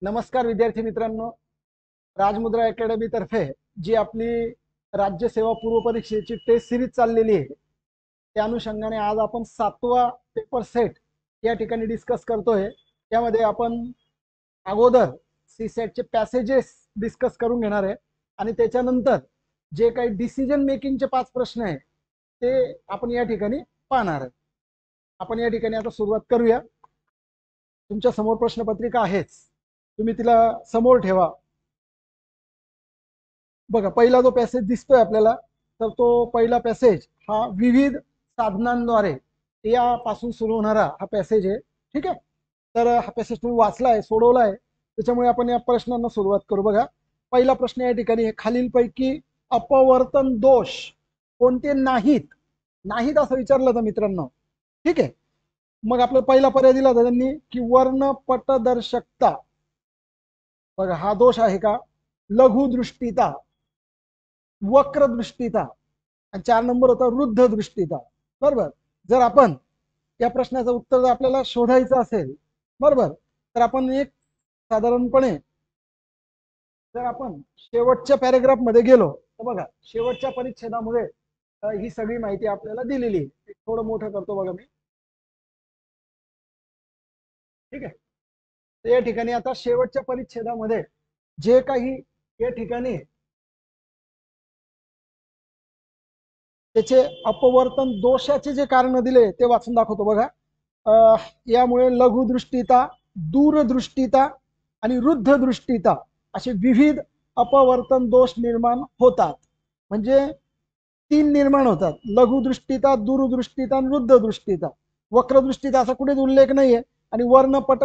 नमस्कार विद्यार्थी मित्रांनो, राजमुद्रा अकॅडमी तर्फे जी आपली राज्य सेवा पूर्व परीक्षेची टेस्ट सिरीज चाललेली आहे, त्या अनुषंगाने आज आपण 7वा पेपर सेट या ठिकाणी डिस्कस करतोय। त्यामध्ये आपण अगोदर सी सेटचे पॅसेजेस डिस्कस करून घेणार आहे आणि त्याच्यानंतर जे काही डिसिजन मेकिंगचे 5 प्रश्न आहे ते आपण या ठिकाणी पाहणार आहे। आपण या ठिकाणी आता सुरुवात करूया। तुमच्या समोर प्रश्नपत्रिका आहेच, तुम्ही तिला समोर ठेवा। बघा, पहिला जो पॅसेज दिसतोय आपल्याला, तर तो पहिला पॅसेज हा विविध साधनांद्वारे यापासून सुरू होणारा हा पॅसेज आहे। ठीक आहे, तर हा पॅसेज तुम्ही वाचलाय, सोडवलाय, त्याच्यामुळे आपण या प्रश्नांना सुरुवात करू। बघा, पहिला प्रश्न या ठिकाणी आहे, खालीलपैकी अपवर्तन दोष कोणते नाहीत नाहीत असं विचारलं तर मित्रांनो। ठीक आहे, मग आपला पहिला पर्याय दिला होता त्यांनी की वर्णपटदर्शकता। बघा, हा दोष आहे का? लघुदृष्टिता, वक्रदृष्टिता आणि 4 नंबर होता वृद्ध दृष्टिता। बरोबर, जर आपण या प्रश्नाचं उत्तर जर आपल्याला शोधायचं असेल, बरोबर, तर आपण एक साधारणपणे जर आपण शेवटच्या पॅरेग्राफ मध्ये गेलो तर बघा, शेवटच्या परिच्छेदामध्ये ही सगळी माहिती आपल्याला दिलेली आहे। थोडं मोठं करतो बघा मी। ठीक आहे, तर या ठिकाणी आता शेवटच्या परिच्छेदामध्ये जे काही या ठिकाणी त्याचे अपवर्तन दोषाचे जे कारण दिले ते वाचून दाखवतो बघा। यामुळे लघुदृष्टिता, दूरदृष्टिता आणि वृद्ध दृष्टिता असे विविध अपवर्तन दोष निर्माण होतात। म्हणजे 3 निर्माण होतात, लघुदृष्टिता, दूरदृष्टिता आणि वृद्ध दृष्टिता। वक्रदृष्टिता असा कुठेच उल्लेख नाहीये आणि वर्णपट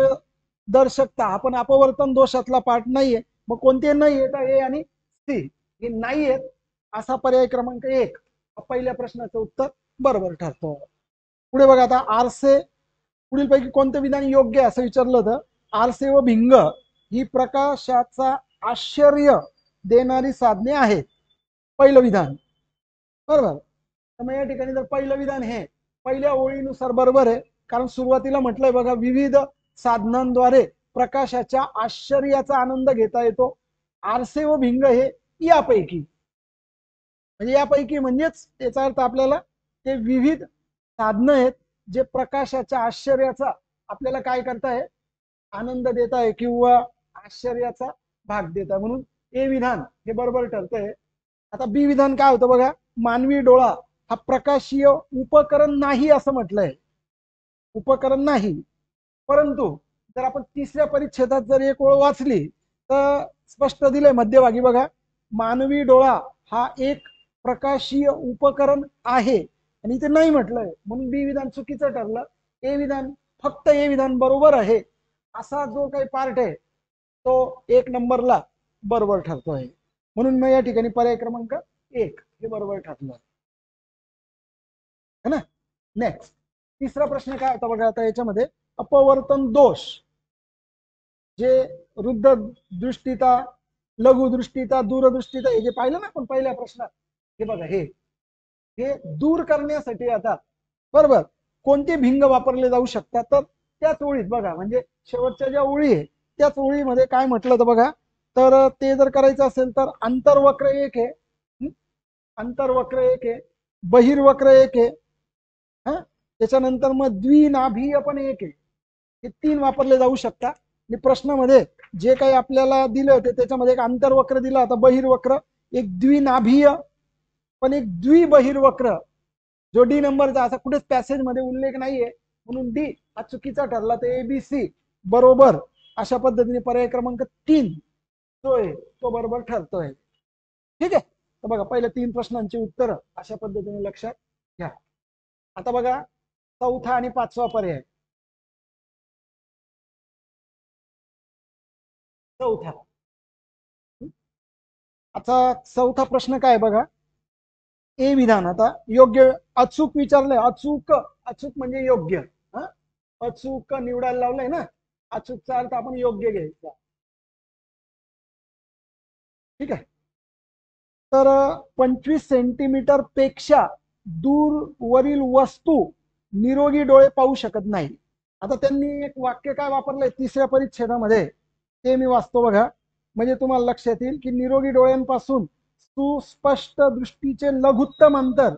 दर्शकता हा पण अपवर्तन दोषातला पार्ट नाहीये। मग कोणते नाहीये तर ए आणि सी हे नाहीयेत, असा पर्याय क्रमांक 1 पहिल्या प्रश्नाचं उत्तर बरोबर ठरतं। पुढे बघा, आता आरसे पुढीलपैकी कोणतं विधान योग्य आहे असं विचारलं होतं। आरसे व भिंग ही प्रकाशाचा आश्चर्य देणारी साधने आहेत, पहिलं विधान। बरोबर, तर मग या ठिकाणी जर पहिलं विधान हे पहिल्या ओळीनुसार बरोबर आहे, कारण सुरुवातीला म्हटलंय बघा, विविध साधनांद्वारे प्रकाशाच्या आश्चर्याचा आनंद घेता येतो। आरसे व भिंग हे यापैकी, म्हणजे यापैकी म्हणजेच याचा अर्थ आपल्याला ते विविध साधनं आहेत जे प्रकाशाच्या आश्चर्याचा आपल्याला काय करताय, आनंद देत आहे किंवा आश्चर्याचा भाग देत आहे, म्हणून ए विधान हे बरोबर ठरतंय। आता बी विधान काय होतं बघा, मानवी डोळा हा प्रकाशीय उपकरण नाही असं म्हटलंय, उपकरण नाही। परंतु जर आपण तिसऱ्या परिच्छेदात जर एक ओळ वाचली तर स्पष्ट दिलंय मध्यभागी बघा, मानवी डोळा हा एक प्रकाशीय उपकरण आहे आणि इथे नाही म्हटलंय, म्हणून बी विधान चुकीचं ठरलं। ए विधान, फक्त ए विधान बरोबर आहे असा जो काही पार्ट आहे तो 1 नंबरला बरोबर ठरतोय, म्हणून मग या ठिकाणी पर्याय क्रमांक 1 हे बरोबर ठरलं है ना। नेक्स्ट, तिसरा प्रश्न काय होता बघा, आता याच्यामध्ये अपवर्तन दोष जे वृद्ध दृष्टिता, लघुदृष्टिता, दूरदृष्टिता हे जे पाहिलं ना आपण पहिल्या प्रश्नात, हे बघा, हे दूर करण्यासाठी आता बरोबर कोणते भिंग वापरले जाऊ शकतात, तर त्याच ओळीत बघा, म्हणजे शेवटच्या ज्या ओळी आहे त्याच ओळीमध्ये काय म्हटलं तर बघा, तर ते जर करायचं असेल तर अंतर्वक्र एक आहे, अंतर्वक्र एक आहे, बहिर्वक्र एक आहे, हा, त्याच्यानंतर मग द्विनाभीय पण एक आहे। हे 3 वापरले जाऊ शकतात आणि प्रश्नामध्ये जे काही आपल्याला दिले होते त्याच्यामध्ये एक अंतर्वक्र दिला होता, बहिर्वक्र, एक द्विनाभीय पण एक द्विबहिर्वक्र जो डी नंबरचा, असा कुठेच पॅसेज मध्ये उल्लेख नाहीये, म्हणून डी हा चुकीचा ठरला। तर एबीसी बरोबर अशा पद्धतीने पर्याय क्रमांक 3 जो आहे तो बरोबर ठरतोय। ठीक आहे, तर बघा, पहिल्या 3 प्रश्नांची उत्तर अशा पद्धतीने लक्षात घ्या। आता बघा, चौथा आणि 5वा पर्याय। चौथा, आता चौथा प्रश्न काय बघा, ए विधान आता योग्य अचूक विचारलंय, अचूक, अचूक म्हणजे योग्य, हा, अचूक निवडायला लावलंय ना, अचूकचा अर्थ आपण योग्य घ्यायचा। ठीक आहे, तर 25 सेंटीमीटर पेक्षा दूरवरील वस्तू निरोगी डोळे पाहू शकत नाही। आता त्यांनी एक वाक्य काय वापरलंय तिसऱ्या परिच्छेदामध्ये, ते मी वाचतो बघा, म्हणजे तुम्हाला लक्षात येईल की निरोगी डोळ्यांपासून सुस्पष्ट दृष्टीचे लघुत्तम अंतर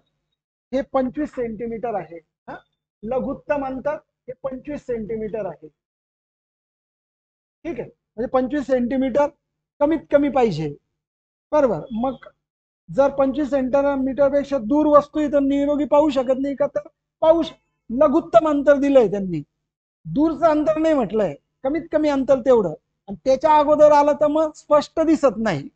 हे 25 सेंटीमीटर आहे. हा, लघुत्तम अंतर हे 25 सेंटीमीटर आहे. ठीक आहे, म्हणजे 25 सेंटीमीटर कमीत कमी पाहिजे. बरोबर. मग जर 25 सेंटीमीटर पेक्षा दूर वस्तू इथं निरोगी पाहू शकत नाही का, तर लघुत्तम अंतर दिलंय त्यांनी, दूरचं अंतर नाही म्हटलंय, कमीत कमी अंतर तेवढं. आणि त्याच्या अगोदर आलं तर मग स्पष्ट दिसत नाही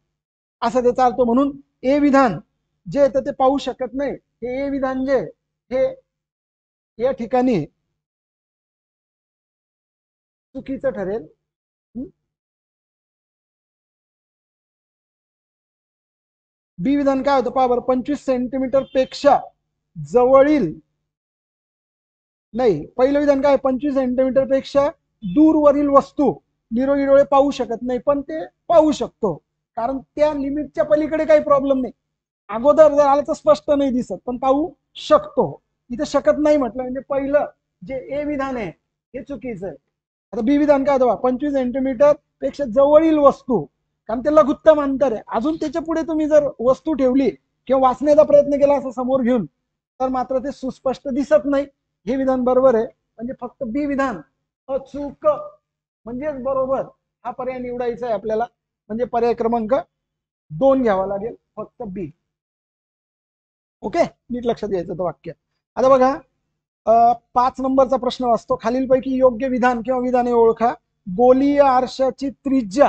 असं त्याचा अर्थ. म्हणून ए विधान जे येतं ते पाहू शकत नाही, हे ए विधान जे हे या ठिकाणी चुकीचं ठरेल. बी विधान काय होतं पहा बरं, 25 सेंटीमीटर पेक्षा जवळील, नाही, पहिलं विधान काय, 25 सेंटीमीटर पेक्षा दूरवरील वस्तू निरोगी डोळे पाहू शकत नाही, पण ते पाहू शकतो, कारण त्या लिमिटच्या पलीकडे काही प्रॉब्लेम नाही. अगोदर जर आलं तर स्पष्ट नाही दिसत, पण पाहू शकतो. इथे शकत नाही म्हटलं म्हणजे पहिलं जे ए विधान आहे हे चुकीचं आहे. आता बी विधान काय होतं, 25 सेंटीमीटर पेक्षा जवळील वस्तू, कारण ते लघुत्तम अंतर आहे. अजून त्याच्या पुढे तुम्ही जर वस्तू ठेवली किंवा वाचण्याचा प्रयत्न केला असं समोर घेऊन, तर मात्र ते सुस्पष्ट दिसत नाही. हे विधान बरोबर आहे, म्हणजे फक्त बी विधान अचूक म्हणजेच बरोबर हा पर्याय निवडायचा आहे आपल्याला. म्हणजे पर्याय क्रमांक 2 घ्यावा लागेल, फक्त बी. ओके, नीट लक्षात घ्यायचं तर वाक्य. आता बघा, 5 नंबरचा प्रश्न वाचतो. खालीलपैकी योग्य विधान किंवा विधाने ओळखा. गोलीय आरशाची त्रिज्या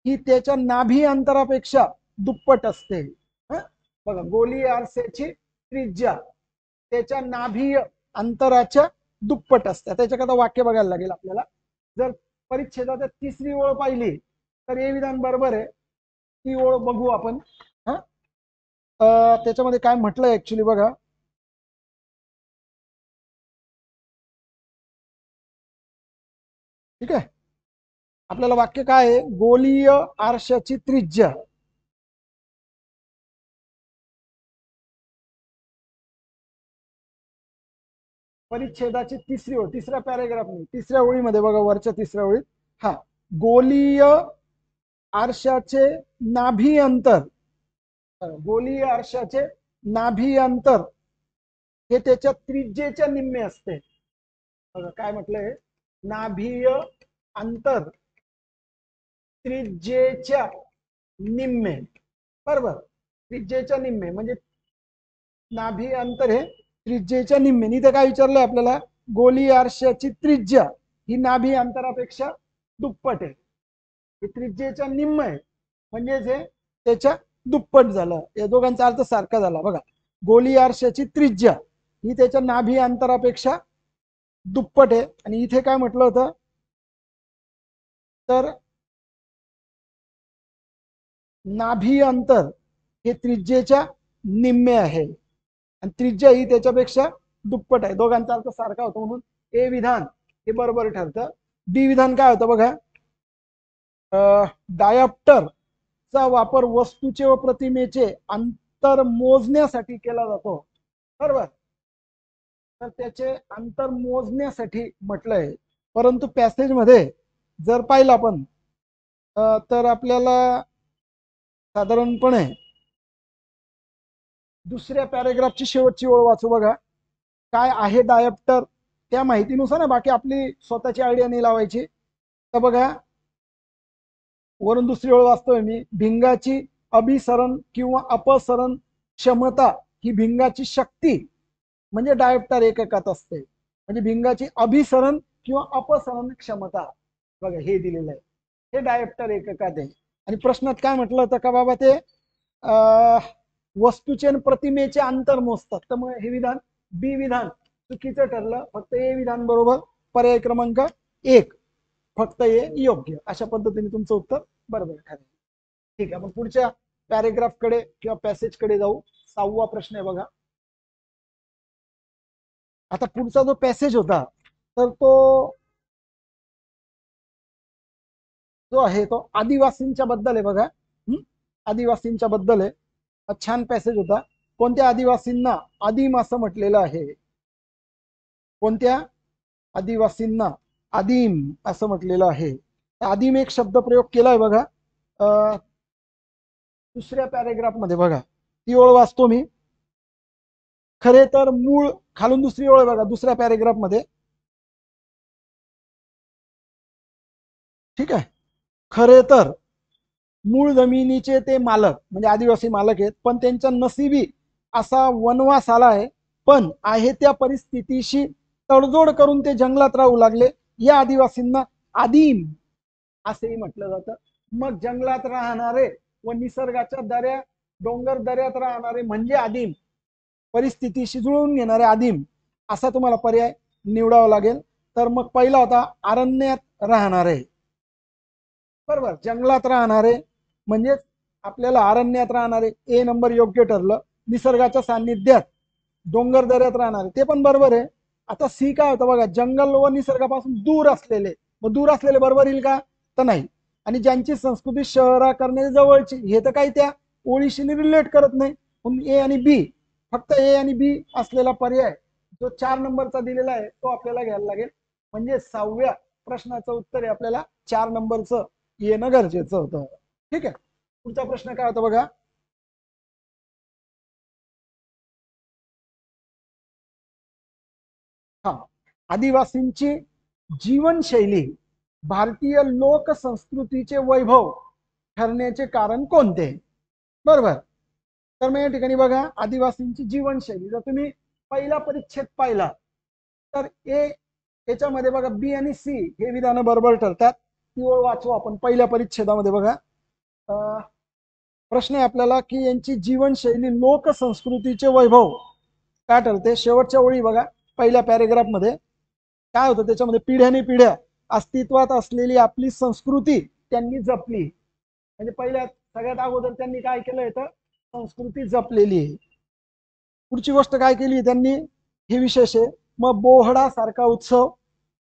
ही त्याच्या नाभी अंतरापेक्षा दुप्पट असते. बघा, गोलीय आरशाची त्रिज्या त्याच्या नाभी अंतराच्या दुप्पट असते. त्याच्याकरता वाक्य बघायला लागेल आपल्याला. जर परिच्छेदात तिसरी ओळ पाहिली तर हे विधान बरोबर आहे. ती ओळ बघू आपण. त्याच्यामध्ये काय म्हटलंय ऍक्च्युली बघा, ठीक आहे. आपल्याला वाक्य काय आहे, गोलीय आरशाची त्रिज्या परिच्छेदाची तिसरी ओळ, तिसऱ्या पॅरेग्राफ मध्ये तिसऱ्या ओळीमध्ये बघा, वरच्या तिसऱ्या ओळीत, हा, गोलीय आरशाचे नाभी अंतर, गोलीय आरशाचे नाभी अंतर हे त्याच्या त्रिज्येच्या निम्मे असते. बघा काय म्हटलंय, नाभीय अंतर त्रिज्येच्या निम्मे. बरोबर, त्रिज्येच्या निम्मे म्हणजे नाभी अंतर हे त्रिज्येच्या निम्मे. इथे काय विचारलंय आपल्याला, गोलीय आरशाची त्रिज्या ही नाभी अंतरापेक्षा दुप्पट आहे. हे त्रिज्येच्या निम्म आहे, म्हणजेच हे त्याच्या दुप्पट झालं. या दोघांचा अर्थ सारखा झाला. बघा, गोलीय आरशाची त्रिज्या ही त्याच्या नाभी अंतरापेक्षा दुप्पट आहे. आणि इथे काय म्हटलं होतं, तर नाभी अंतर हे त्रिज्येच्या निम्मे आहे आणि त्रिज्या ही त्याच्यापेक्षा दुप्पट आहे. दोघांचा अर्थ सारखा होतो, म्हणून ए विधान हे बरोबर ठरतं. डी विधान काय होतं बघा, डायप्टरचा वापर वस्तूचे व प्रतिमेचे अंतर मोजण्यासाठी केला जातो. बरोबर, तर त्याचे अंतर मोजण्यासाठी म्हटलंय. परंतु पॅसेज मध्ये जर पाहिलं आपण तर आपल्याला साधारणपणे दुसऱ्या पॅरेग्राफची शेवटची ओळ वाचू. बघा, काय आहे डायप्टर त्या माहितीनुसार ना, बाकी आपली स्वतःची आयडिया नाही लावायची. तर बघा, वरून दुसरी ओळ वाचतोय मी, भिंगाची अभिसरण किंवा अपसरण क्षमता ही भिंगाची शक्ती म्हणजे डायप्टर एककात असते. म्हणजे भिंगाची अभिसरण किंवा अपसरण क्षमता, बघा हे दिलेलं आहे, हे डायप्टर एककात आहे. आणि प्रश्नात काय म्हटलं होतं का बाबा, ते वस्तूचे आणि प्रतिमेचे अंतर मोजतात. तर मग हे विधान बी विधान चुकीचं ठरलं, फक्त ए विधान बरोबर. पर्याय क्रमांक 1 फक्त ए योग्य. अशा पद्धतीने तुमचं उत्तर बरोबर ठरेल. ठीक आहे, आपण पुढच्या पॅरेग्राफ कडे किंवा पॅसेज कडे जाऊ. 6वा प्रश्न आहे बघा. आता पुढचा जो पॅसेज होता तर तो जो आहे तो आदिवासींच्या बद्दल आहे बघा. आदिवासींच्या बद्दल आहे. छान पॅसेज होता. कोणत्या आदिवासींना आदिम असं म्हटलेलं आहे, कोणत्या आदिवासींना आदिम असं म्हटलेलं आहे. आदिम एक शब्द प्रयोग केलाय बघा, दुसऱ्या पॅरेग्राफ मध्ये बघा, ती ओळ वाचतो मी. खरे तर मूळ, खालून दुसरी ओळ बघा दुसऱ्या पॅरेग्राफ मध्ये, ठीक आहे. खरे तर मूळ जमिनीचे ते मालक म्हणजे आदिवासी मालक आहेत, पण त्यांच्या नशिबी असा वनवास आलाय, पण आहे त्या परिस्थितीशी तडजोड करून ते जंगलात राहू लागले. या आदिवासींना आदिम असेही म्हटलं जातं. मग जंगलात राहणारे व निसर्गाच्या दऱ्या डोंगर दऱ्यात राहणारे म्हणजे आदिम, परिस्थितीशी जुळवून घेणारे आदिम, असा तुम्हाला पर्याय निवडावा लागेल. तर मग पहिला होता अरण्यात राहणारे, बरोबर. जंगलात राहणारे म्हणजे आपल्याला अरण्यात राहणारे, ए नंबर योग्य ठरलं. निसर्गाच्या सान्निध्यात डोंगर दऱ्यात राहणारे, ते पण बरोबर आहे. आता सी काय होतं बघा, जंगल व निसर्गापासून दूर असलेले. मग दूर असलेले बरोबर येईल का, तर नाही. आणि ज्यांची संस्कृती शहराकडे जवळची, हे तर काही त्या ओळीशी रिलेट करत नाही. म्हणून ए आणि बी, फक्त ए आणि बी असलेला पर्याय जो 4 नंबरचा दिलेला आहे तो आपल्याला घ्यायला लागेल. म्हणजे 6व्या प्रश्नाचं उत्तर आहे आपल्याला 4 नंबरचं येणं गरजेचं होतं. ठीक आहे. पुढचा प्रश्न काय होता बघा, हा, आदिवासींची जीवनशैली भारतीय लोकसंस्कृतीचे वैभव ठरण्याचे कारण कोणते, बरोबर. तर मग या ठिकाणी बघा, आदिवासींची जीवनशैली जर तुम्ही पहिला परिच्छेद पाहिला तर ए, याच्यामध्ये बघा बी आणि सी हे विधान बरोबर ठरतात. ती ओळ वाचू आपण पहिल्या परिच्छेदामध्ये बघा. प्रश्न आहे आपल्याला की यांची जीवनशैली लोकसंस्कृतीचे वैभव काय ठरते. शेवटच्या ओळी बघा पहिल्या पॅरेग्राफ मध्ये काय होतं, त्याच्यामध्ये पिढ्याने पिढ्या अस्तित्वात असलेली आपली संस्कृती त्यांनी जपली. म्हणजे पहिल्या सगळ्यात अगोदर त्यांनी काय केलं तर संस्कृती जपलेली आहे. पुढची गोष्ट काय केली त्यांनी, हे विशेष आहे. मग बोहडा सारखा उत्सव,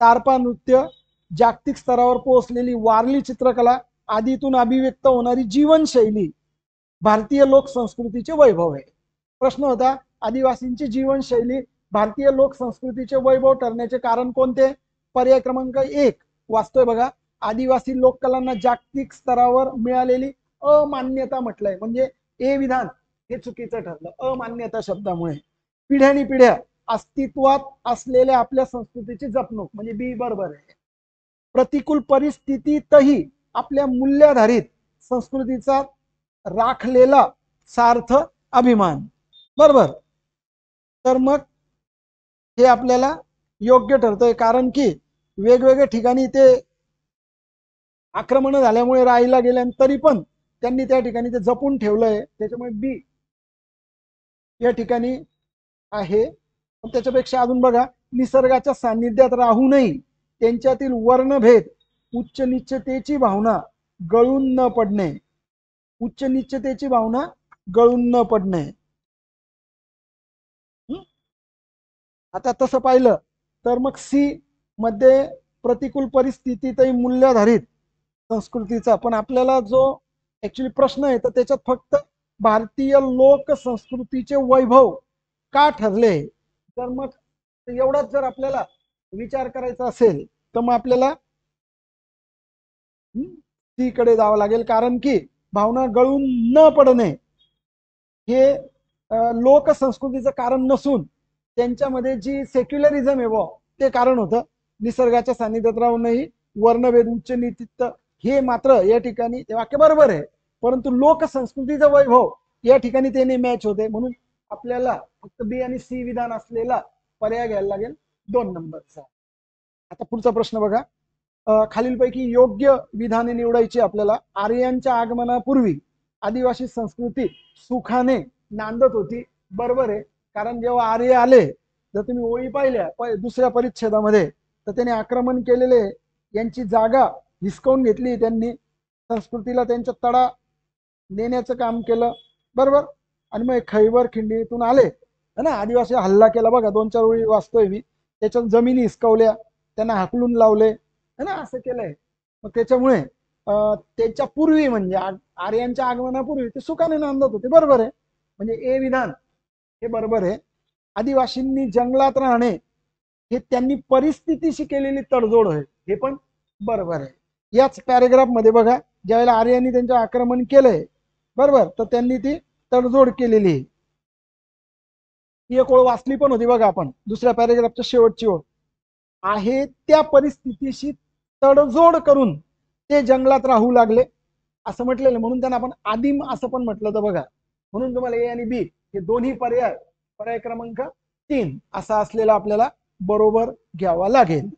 तारपा नृत्य, जागतिक स्तरावर पोहोचलेली वारली चित्रकला आदीतून अभिव्यक्त होणारी जीवनशैली भारतीय लोकसंस्कृतीचे वैभव आहे. प्रश्न होता आदिवासींची जीवनशैली भारतीय लोकसंस्कृतीचे वैभव ठरण्याचे कारण कोणते. पर्याय क्रमांक 1 वाचतोय बघा, आदिवासी लोककलांना जागतिक स्तरावर मिळालेली अमान्यता म्हटलंय, म्हणजे ए विधान हे चुकीचं ठरलं अमान्यता शब्दामुळे. पिढ्यानी पिढ्या अस्तित्वात असलेल्या आपल्या संस्कृतीची जपणूक म्हणजे बी बरोबर आहे. प्रतिकूल परिस्थितीतही आपल्या मूल्याधारित संस्कृतीचा राखलेला सार्थ अभिमान, बरोबर. तर मग हे आपल्याला योग्य ठरतंय, कारण की वेगवेगळ्या ठिकाणी ते आक्रमण झाल्यामुळे राहायला गेल्यानंतरी पण त्यांनी त्या ठिकाणी ते जपून ठेवलंय, त्याच्यामुळे बी या ठिकाणी आहे. पण त्याच्यापेक्षा अजून बघा, निसर्गाच्या सान्निध्यात राहूनही त्यांच्यातील वर्णभेद, उच्च निच्चतेची भावना गळून न पडणे, उच्च निच्चतेची भावना गळून न पडणे. आता तसं पाहिलं तर मग सी मध्ये प्रतिकूल परिस्थितीतही मूल्याधारित संस्कृतीचा, पण आपल्याला जो ऍक्च्युली प्रश्न आहे तर त्याच्यात फक्त भारतीय लोक संस्कृतीचे वैभव का ठरले. तर मग एवढाच जर आपल्याला विचार करायचा असेल तर मग आपल्याला सी कडे जावं लागेल, कारण की भावना गळून न पडणे हे लोकसंस्कृतीचं कारण नसून त्यांच्यामध्ये जी सेक्युलरिझम आहे ते कारण होतं. निसर्गाच्या सानिध्यात राहूनही वर्णभेद उच्च नीतित्व हे मात्र या ठिकाणी ते वाक्य बरोबर आहे, परंतु लोकसंस्कृतीचा वैभव या ठिकाणी त्याने मॅच होते. म्हणून आपल्याला फक्त बी आणि सी विधान असलेला पर्याय घ्यायला लागेल 2 नंबरचा. आता पुढचा प्रश्न बघा, खालीलपैकी योग्य विधाने निवडायची आपल्याला. आर्यांच्या आगमनापूर्वी आदिवासी संस्कृती सुखाने नांदत होती, बरोबर आहे. कारण जेव्हा आर्य आले, जर तुम्ही ओळी पाहिल्या दुसऱ्या परिच्छेदामध्ये, तर त्यांनी आक्रमण केलेले, यांची जागा हिसकावून घेतली, त्यांनी संस्कृतीला त्यांच्या तडा नेण्याचं काम केलं, बरोबर. आणि मग खैबर खिंडीतून आले है ना, आदिवासी हल्ला केला बघा, 2-4 ओळी वाचतोय मी, त्याच्यात जमिनी हिसकावल्या, त्यांना हाकलून लावले है ना, असं केलंय. मग त्याच्यामुळे त्याच्या पूर्वी म्हणजे आर्यांच्या आगमनापूर्वी ते सुखाने नांदत होते, बरोबर आहे. म्हणजे ए विधान हे बरोबर आहे. आदिवासींनी जंगलात राहणे हे त्यांनी परिस्थितीशी केलेली तडजोड आहे, हे पण बरोबर आहे. याच पॅरेग्राफ मध्ये बघा, ज्यावेळेला आर्यांनी त्यांचं आक्रमण केलंय बरोबर, तर त्यांनी ती तडजोड केलेली आहे. ही एक ओळ वाचली पण होती बघा आपण, दुसऱ्या पॅरेग्राफच्या शेवटची ओळ आहे. त्या परिस्थितीशी तडजोड करून ते जंगलात राहू लागले असं म्हटलेलं, म्हणून त्यांना आपण आदिम असं पण म्हटलं तर बघा. म्हणून तुम्हाला ए आणि बी हे दोन्ही पर्याय, पर्याय क्रमांक 3 असा असलेला आपल्याला बरोबर घ्यावा लागेल.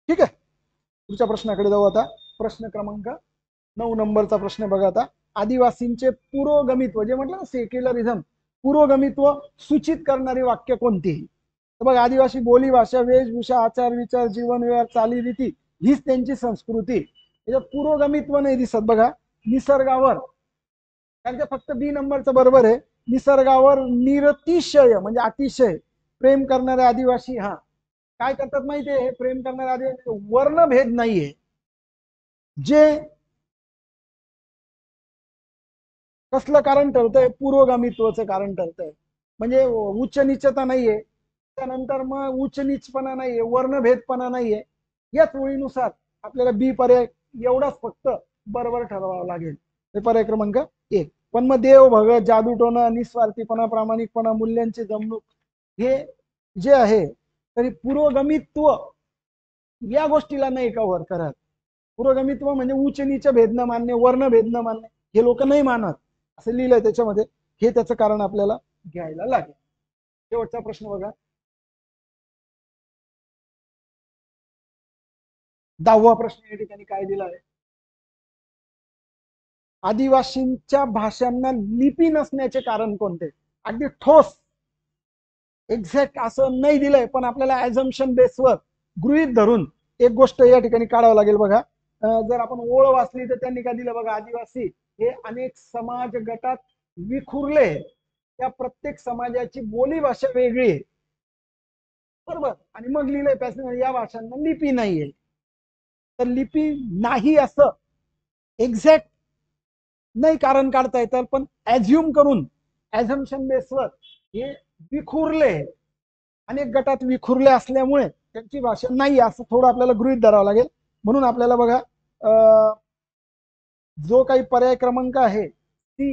ठीक आहे, पुढच्या प्रश्नाकडे जाऊ आता. प्रश्न क्रमांक 9 नंबरचा प्रश्न बघा आता. आदिवासींचे पुरोगमित्व, जे म्हटलं ना सेक्युलरिझम, पुरोगमित्व सूचित करणारी वाक्य कोणती? तर बघा, आदिवासी बोली भाषा वेशभूषा आचार विचार जीवन व्यवहार चालीरीती हीच त्यांची संस्कृती. याच्यात पुरोगमित्व नाही दिसत बघा. निसर्गावर, कारण फक्त बी नंबरचं बरोबर आहे. निसर्गावर निरतिशय म्हणजे अतिशय प्रेम करणारे आदिवासी, हा काय करतात माहितीये, हे प्रेम करणारे आदिवासी वर्णभेद नाहीये, जे कसलं कारण ठरतंय, पुरोगामित्वाचं कारण ठरतंय. म्हणजे उच्च नीचता नाहीये, त्यानंतर मग उच्च नीचपणा नाहीये, वर्णभेदपणा नाहीये. याच ओळीनुसार आपल्याला बी पर्याय एवढाच फक्त बरोबर ठरवावं लागेल. हे पर्याय क्रमांक 1. पण मग देव भगत जादूटोना निस्वार्थीपणा प्रामाणिकपणा मूल्यांची जमणूक हे जे आहे, तरी पुरोगमित्व या गोष्टीला नाही कव्हर करत. पुरोगमित्व म्हणजे उच्च नीच भेद न मान्य, वर्ण भेद न मान्य, हे लोक नाही मानत असं लिहिलंय त्याच्यामध्ये. हे त्याचं कारण आपल्याला घ्यायला लागेल. शेवटचा प्रश्न बघा, 10वा प्रश्न या ठिकाणी काय दिला आहे? आदिवासींच्या भाषांना लिपी नसण्याचे कारण कोणते? अगदी ठोस एक्झॅक्ट असं नाही दिलंय, पण आपल्याला ऍझम्पशन बेसवर गृहीत धरून एक गोष्ट या ठिकाणी काढावं लागेल बघा. जर आपण ओळ वाचली तर त्यांनी काय दिलं बघा, आदिवासी हे अनेक समाज गटात विखुरले, त्या प्रत्येक समाजाची बोली भाषा वेगळी आहे बरोबर. आणि मग लिहिलंय पॅसेज या भाषांना लिपी नाहीये. तर लिपी नाही असं एक्झॅक्ट नाही कारण काढता येतं, पण ऍझ्युम करून ऍझम्पशन बेसवर हे विखुरले, अनेक गटात विखुरले असल्यामुळे त्यांची भाषा नाही असं थोडं आपल्याला गृहीत धरावं लागेल. म्हणून आपल्याला बघा, जो काही पर्याय क्रमांक आहे ती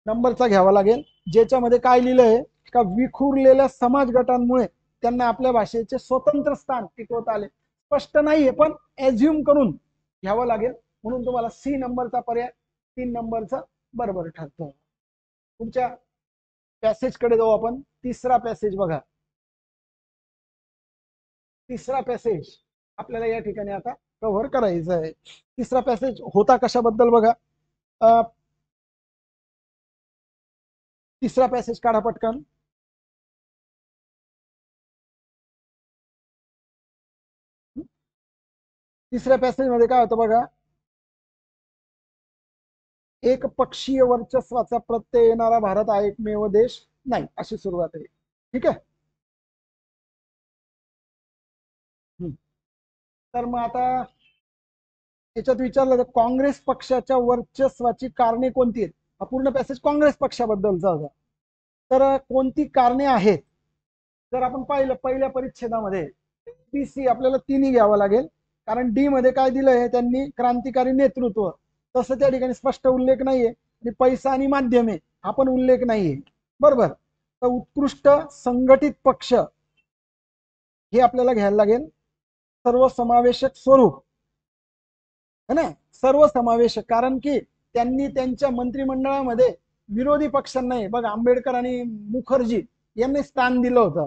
नंबरचा घ्यावा लागेल, ज्याच्यामध्ये काय लिहिलंय का विखुरलेल्या समाज गटांमुळे त्यांना आपल्या भाषेचे स्वतंत्र स्थान टिकवता आले. स्पष्ट नाहीये, पण ऍझ्युम करून घ्यावं लागेल. म्हणून तुम्हाला सी नंबरचा पर्याय 3 नंबरचा बरोबर ठरतो. पुढच्या पॅसेज कडे जाऊ आपण. तिसरा पॅसेज बघा, तिसरा पॅसेज आपल्याला या ठिकाणी आता कव्हर करायचं आहे. तिसरा पॅसेज होता कशाबद्दल बघा, तिसरा पॅसेज काढा पटकन. तिसऱ्या पॅसेज मध्ये काय होतं बघा, एक पक्षीय वर्चस्वाचा प्रत्यय येणारा भारत हा एकमेव देश नाही, अशी सुरुवात आहे. ठीक आहे. तर मग आता याच्यात विचारलं तर काँग्रेस पक्षाच्या वर्चस्वाची कारणे कोणती आहेत? हा पूर्ण पॅसेज काँग्रेस पक्षाबद्दलचा होता. तर कोणती कारणे आहेत जर आपण पाहिलं पहिल्या परिच्छेदामध्ये, पीसी आपल्याला तिन्ही घ्यावं लागेल. कारण डी मध्ये काय दिलंय, त्यांनी क्रांतिकारी नेतृत्व, तसं त्या ठिकाणी स्पष्ट उल्लेख नाहीये. आणि पैसा आणि माध्यमे हा पण उल्लेख नाहीये बरोबर. तर उत्कृष्ट संघटित पक्ष हे आपल्याला घ्यायला लागेल. सर्वसमावेशक स्वरूप है ना, सर्वसमावेशक, कारण की त्यांनी त्यांच्या मंत्रिमंडळामध्ये विरोधी पक्षांना बघा आंबेडकर आणि मुखर्जी यांनी स्थान दिलं होतं.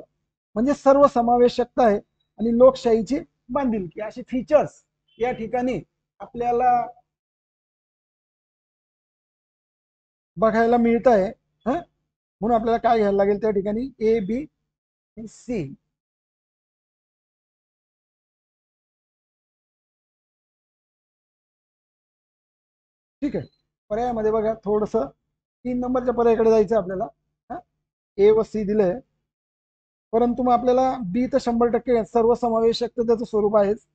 म्हणजे सर्वसमावेशकता आहे आणि लोकशाहीची बांधिलकी, अशी फीचर्स या ठिकाणी आपल्याला बघायला मिळत आहे. म्हणून आपल्याला काय घ्यायला लागेल त्या ठिकाणी, ए बी सी. ठीक आहे. पर्यायामध्ये बघा थोडस 3 नंबरच्या पर्यायाकडे जायचं आपल्याला. ए व सी दिलंय, परंतु मग आपल्याला बी तर 100% सर्वसमावेशकतेचं स्वरूप आहेच.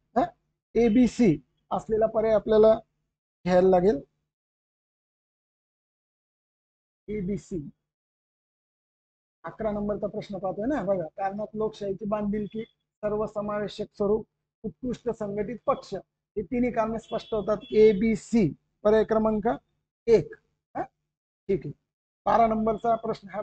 ए बी सी असलेला पर्याय आपल्याला घ्यायला लागेल. ए बी सी 11 नंबरचा प्रश्न पाहतोय ना बघा, कारणात लोकशाहीची बांधिलकी, सर्वसमावेशक स्वरूप, उत्कृष्ट संघटित पक्ष. हे तिन्ही कारणे स्पष्ट होतात. A B C. पर्याय क्रमांक 1. ठीक आहे. 12 नंबरचा प्रश्न हा.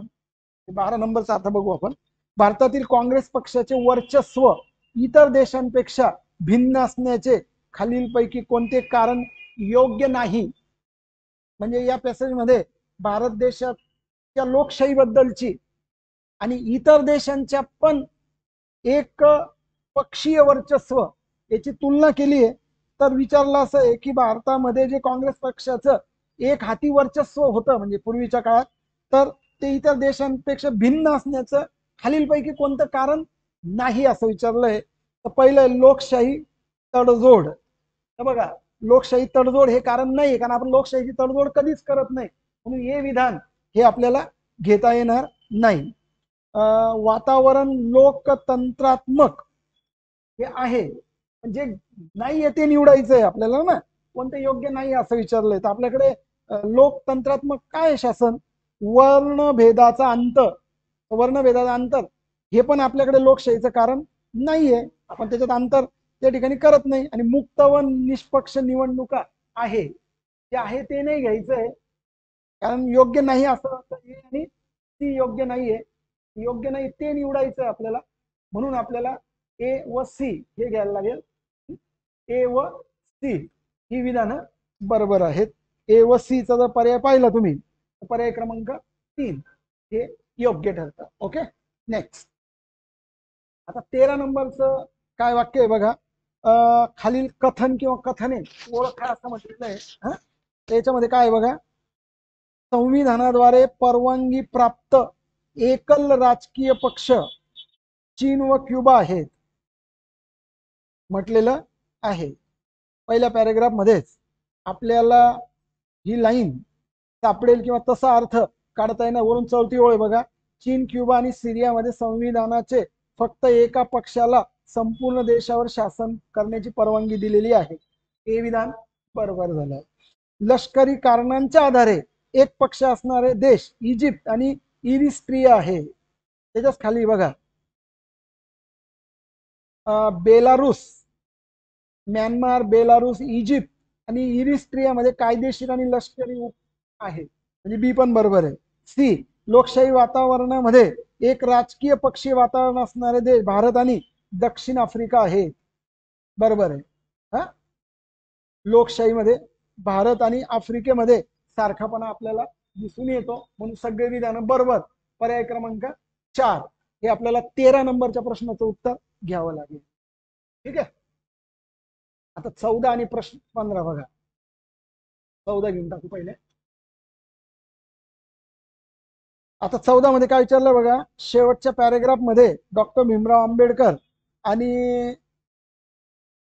12 नंबरचा आता बघू आपण. भारतातील काँग्रेस पक्षाचे वर्चस्व इतर देशांपेक्षा भिन्न असण्याचे खालीलपैकी कोणते कारण योग्य नाही? म्हणजे या पॅसेजमध्ये भारत देशाच्या लोकशाहीबद्दलची आणि इतर देशांच्या पण एक पक्षीय वर्चस्व याची तुलना केली आहे. तर विचारलं असं आहे की भारतामध्ये जे काँग्रेस पक्षाचं एक हाती वर्चस्व होतं म्हणजे पूर्वीच्या काळात, तर ते इतर देशांपेक्षा भिन्न असण्याचं खालीलपैकी कोणतं कारण नाही असं विचारलंय. तर पहिलं लोकशाही तडजोड. तर बघा, लोकशाही तडजोड हे कारण नाही, कारण आपण लोकशाहीची तडजोड कधीच करत नाही, म्हणून हे विधान हे आपल्याला घेता येणार नाही. वातावरण लोकतंत्रात्मक हे आहे, म्हणजे नाहीये ते निवडायचंय आपल्याला ना, कोणते योग्य नाही असं विचारलंय. तर आपल्याकडे लोकतंत्रात्मक काय शासन? वर्णभेदाचा अंत. वर्णभेदाचा अंतर हे पण आपल्याकडे लोकशाहीचं कारण नाहीये, आपण त्याच्यात अंतर त्या ठिकाणी करत नाही. आणि मुक्त व निष्पक्ष निवडणुका आहे, ते आहे ते नाही घ्यायचंय, कारण योग्य नाही असं आणि ती योग्य नाहीये, योग्य नाही ते निवडायचं आपल्याला. म्हणून आपल्याला ए व सी हे घ्यायला लागेल. ए व सी ही विधानं बरोबर आहेत. ए व सी चा जर पर्याय पाहिला तुम्ही, पर्याय क्रमांक 3 हे योग्य ठरतं. Okay, next. आता 13 नंबरचं काय वाक्य आहे बघा. खालील कथन किंवा कथने ओळखा असं म्हटलेलं आहे. त्याच्यामध्ये काय बघा, संविधानाद्वारे परवानगी प्राप्त एकल राजकीय पक्ष चीन व क्युबा आहेत म्हटलेलं आहे. पहिल्या पॅरेग्राफ मध्येच आपल्याला ही लाईन सापडेल किंवा तसा अर्थ काढता येणार. वरून चौथी ओळ बघा, चीन, क्युबा आणि सिरियामध्ये संविधानाचे फक्त एका पक्षाला संपूर्ण देशावर शासन करण्याची परवानगी दिलेली आहे. हे विधान बरोबर झालं. लष्करी कारणांच्या आधारे एक पक्ष असणारे देश इजिप्त आणि इरिस्ट्रिया आहे. त्याच्याच खाली बघा, बेलारूस, म्यानमार, बेलारूस, इजिप्त आणि इरिस्ट्रियामध्ये कायदेशीर आणि लष्करी आहे, म्हणजे बी पण बरोबर आहे. सी, लोकशाही वातावरणामध्ये एक राजकीय पक्षीय वातावरण असणारे देश भारत आणि दक्षिण आफ्रिका आहे. बरोबर आहे. हा, लोकशाहीमध्ये भारत आणि आफ्रिकेमध्ये सारखापणा आपल्याला दिसून येतो, म्हणून सगळे विधान बरोबर. पर्याय क्रमांक 4 हे आपल्याला 13 नंबरच्या प्रश्नाचं उत्तर घ्यावं लागेल. ठीक आहे. आता 14 आणि प्रश्न 15 बघा. 14 घेऊन टाकू पहिले. आता 14 मध्ये काय विचारलं बघा, शेवटच्या पॅरेग्राफ मध्ये डॉक्टर भीमराव आंबेडकर आणि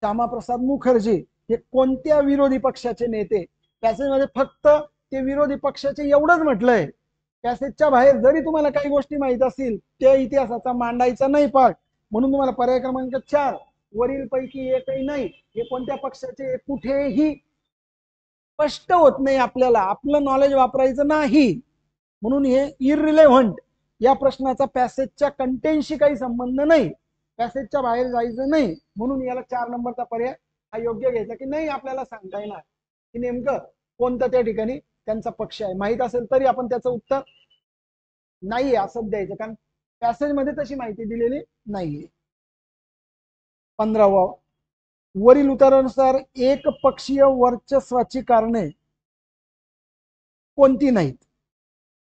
श्यामाप्रसाद मुखर्जी हे कोणत्या विरोधी पक्षाचे नेते? पॅसेजमध्ये फक्त ते विरोधी पक्षाचे एवढंच म्हटलंय. पॅसेजच्या बाहेर जरी तुम्हाला काही गोष्टी माहित असतील, त्या इतिहासाचा मांडायचा नाही पार्ट, म्हणून तुम्हाला पर्याय क्रमांक 4 वरील पैकी एकही नाही हे कोणत्या पक्षाचे कुठेही स्पष्ट होत नाही. आपल्याला आपलं नॉलेज वापरायचं नाही, म्हणून हे इररिलेव्हंट. या प्रश्नाचा पॅसेजच्या कंटेंटशी काही संबंध नाही, पॅसेजच्या बाहेर जायचं नाही, म्हणून याला 4 नंबरचा पर्याय हा योग्य घ्यायचा. की नाही आपल्याला सांगता येणार की नेमकं कोणतं त्या ठिकाणी त्यांचा पक्ष आहे. माहित असेल तरी आपण त्याचं उत्तर नाही असं द्यायचं, कारण पॅसेजमध्ये तशी माहिती दिलेली नाहीये. 15वा, वरील उत्तरानुसार एक पक्षीय वर्चस्वाची कारणे कोणती नाहीत?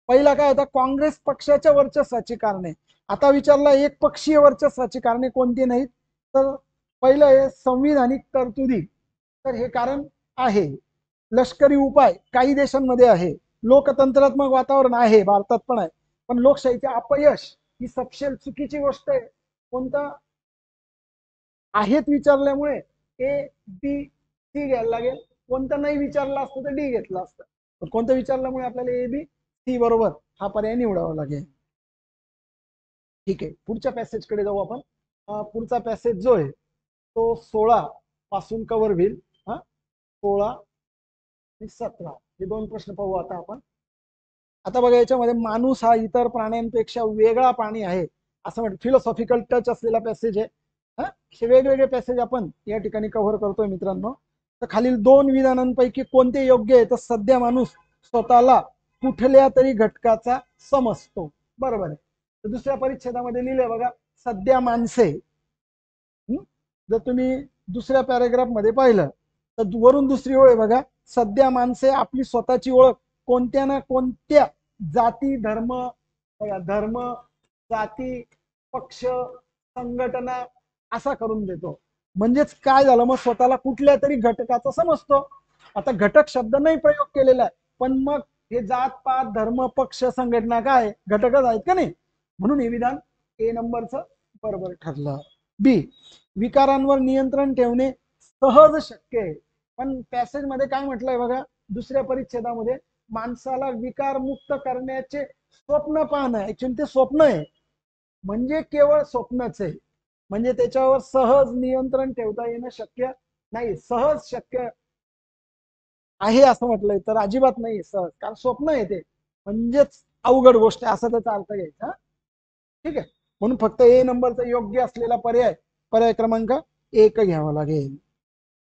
पहिला काय होता, काँग्रेस पक्षाच्या वर्चस्वाची कारणे. आता विचारला एक पक्षीय वर्चस्वाची कारणे कोणती नाहीत, तर पहिलं आहे संविधानिक तरतुदी, तर हे कारण आहे. लष्करी उपाय काही देशांमध्ये आहे. लोकतंत्रात्मक वातावरण आहे, भारतात पण आहे. पण लोकशाहीचे अपयश ही सपशेल चुकीची गोष्ट आहे. कोणता आहेत विचारल्यामुळे ए बी सी घ्यायला लागेल. कोणतं नाही विचारलं असतं तर डी घेतलं असतं, पण कोणतं विचारल्यामुळे आपल्याला ए बी सी बरोबर हा पर्याय निवडावा लागेल. ठीक आहे, पुढच्या पॅसेज कडे जाऊ आपण. पुढचा पॅसेज जो आहे तो 16 पासून कव्हर होईल. 16 आणि 17 हे दोन प्रश्न पाहू आता आपण. आता बघा, याच्यामध्ये माणूस हा इतर प्राण्यांपेक्षा वेगळा प्राणी आहे असं म्हणतो. फिलॉसॉफिकल टच असलेला पॅसेज आहे. हे वेगवेगळे पॅसेज आपण या ठिकाणी कव्हर करतोय मित्रांनो. तर खालील दोन विधानांपैकी कोणते योग्य आहे? तर सध्या माणूस स्वतःला कुठल्या तरी घटकाचा समजतो. बरोबर आहे. तर दुसऱ्या परिच्छेदामध्ये लिहिलंय बघा, सध्या माणसे. जर तुम्ही दुसऱ्या पॅरेग्राफ मध्ये पाहिलं तर वरून दुसरी ओळ आहे बघा, सध्या माणसे आपली स्वतःची ओळख कोणत्या ना कोणत्या जाती, धर्म, धर्म, जाती, पक्ष, संघटना असा करून देतो. म्हणजेच काय झालं, मग स्वतःला कुठल्या तरी घटकाचा समजतो. आता घटक शब्द नाही प्रयोग केलेला आहे, पण मग हे जात पात, धर्म, पक्ष, संघटना काय घटकच आहेत का नाही? म्हणून हे विधान ए नंबरचं बरोबर ठरलं. बी, विकारांवर नियंत्रण ठेवणे सहज शक्य आहे. पण पॅसेज मध्ये काय म्हटलंय बघा, दुसऱ्या परिच्छेदामध्ये माणसाला विकार मुक्त करण्याचे स्वप्न पाहणं, ऍक्च्युअली ते स्वप्न आहे, म्हणजे केवळ स्वप्नच आहे. म्हणजे त्याच्यावर सहज नियंत्रण ठेवता येणं शक्य नाही. सहज शक्य आहे असं म्हटलंय तर अजिबात नाही सहज, कारण स्वप्न आहे ते, म्हणजेच अवघड गोष्ट आहे असा त्याचा अर्थ घ्यायचा. ठीक आहे, म्हणून फक्त ए नंबरचा योग्य असलेला पर्याय, पर्याय क्रमांक 1 घ्यावा लागेल.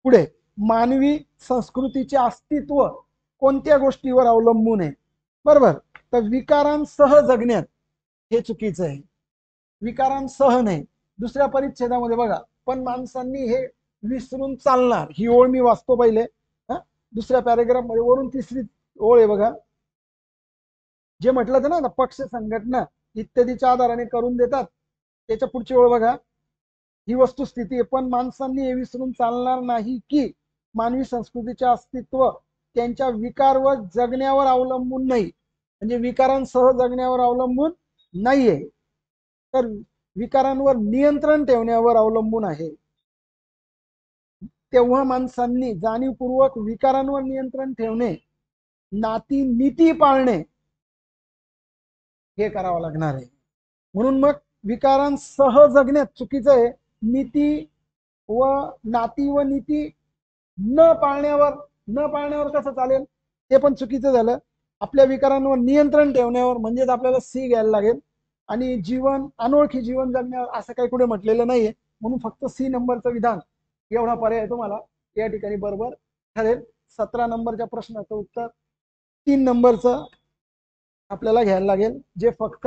पुढे, मानवी संस्कृतीचे अस्तित्व कोणत्या गोष्टीवर अवलंबून आहे? बरोबर, तर विकारांसह जगण्यात, हे चुकीचं आहे. विकारांसह नाही. दुसऱ्या परिच्छेदामध्ये बघा, पण माणसांनी हे विसरून चालणार, ही ओळ मी वाचतो पहिले. दुसऱ्या पॅरेग्राफ मध्ये वरून तिसरी ओळ आहे बघा, जे म्हटलं तर ना, पक्ष, संघटना इत्यादीच्या आधाराने करून देतात. त्याच्या पुढची ओळ बघा, ही वस्तुस्थिती आहे, पण माणसांनी हे विसरून चालणार नाही की मानवी संस्कृतीचे अस्तित्व त्यांच्या विकार व जगण्यावर अवलंबून नाही. म्हणजे विकारांसह जगण्यावर अवलंबून नाहीये, तर विकारांवर नियंत्रण ठेवण्यावर अवलंबून आहे. तेव्हा माणसांनी जाणीवपूर्वक विकारांवर नियंत्रण ठेवणे, नाती नीती पाळणे हे करावं लागणार आहे. म्हणून मग विकारांसह जगण्यात चुकीचं आहे. नीती व नाती व नीती न पाळण्यावर कसं चालेल, ते पण चुकीचं झालं. आपल्या विकारांवर नियंत्रण ठेवण्यावर, म्हणजेच आपल्याला सी घ्यायला लागेल. आणि जीवन, अनोळखी जीवन जगण्यावर असं काही कुठे म्हटलेलं नाहीये, म्हणून फक्त सी नंबरचं विधान एवढा पर्याय तुम्हाला या ठिकाणी बरोबर ठरेल. 17 नंबरच्या प्रश्नाचं उत्तर 3 नंबरचं आपल्याला घ्यायला लागेल, जे फक्त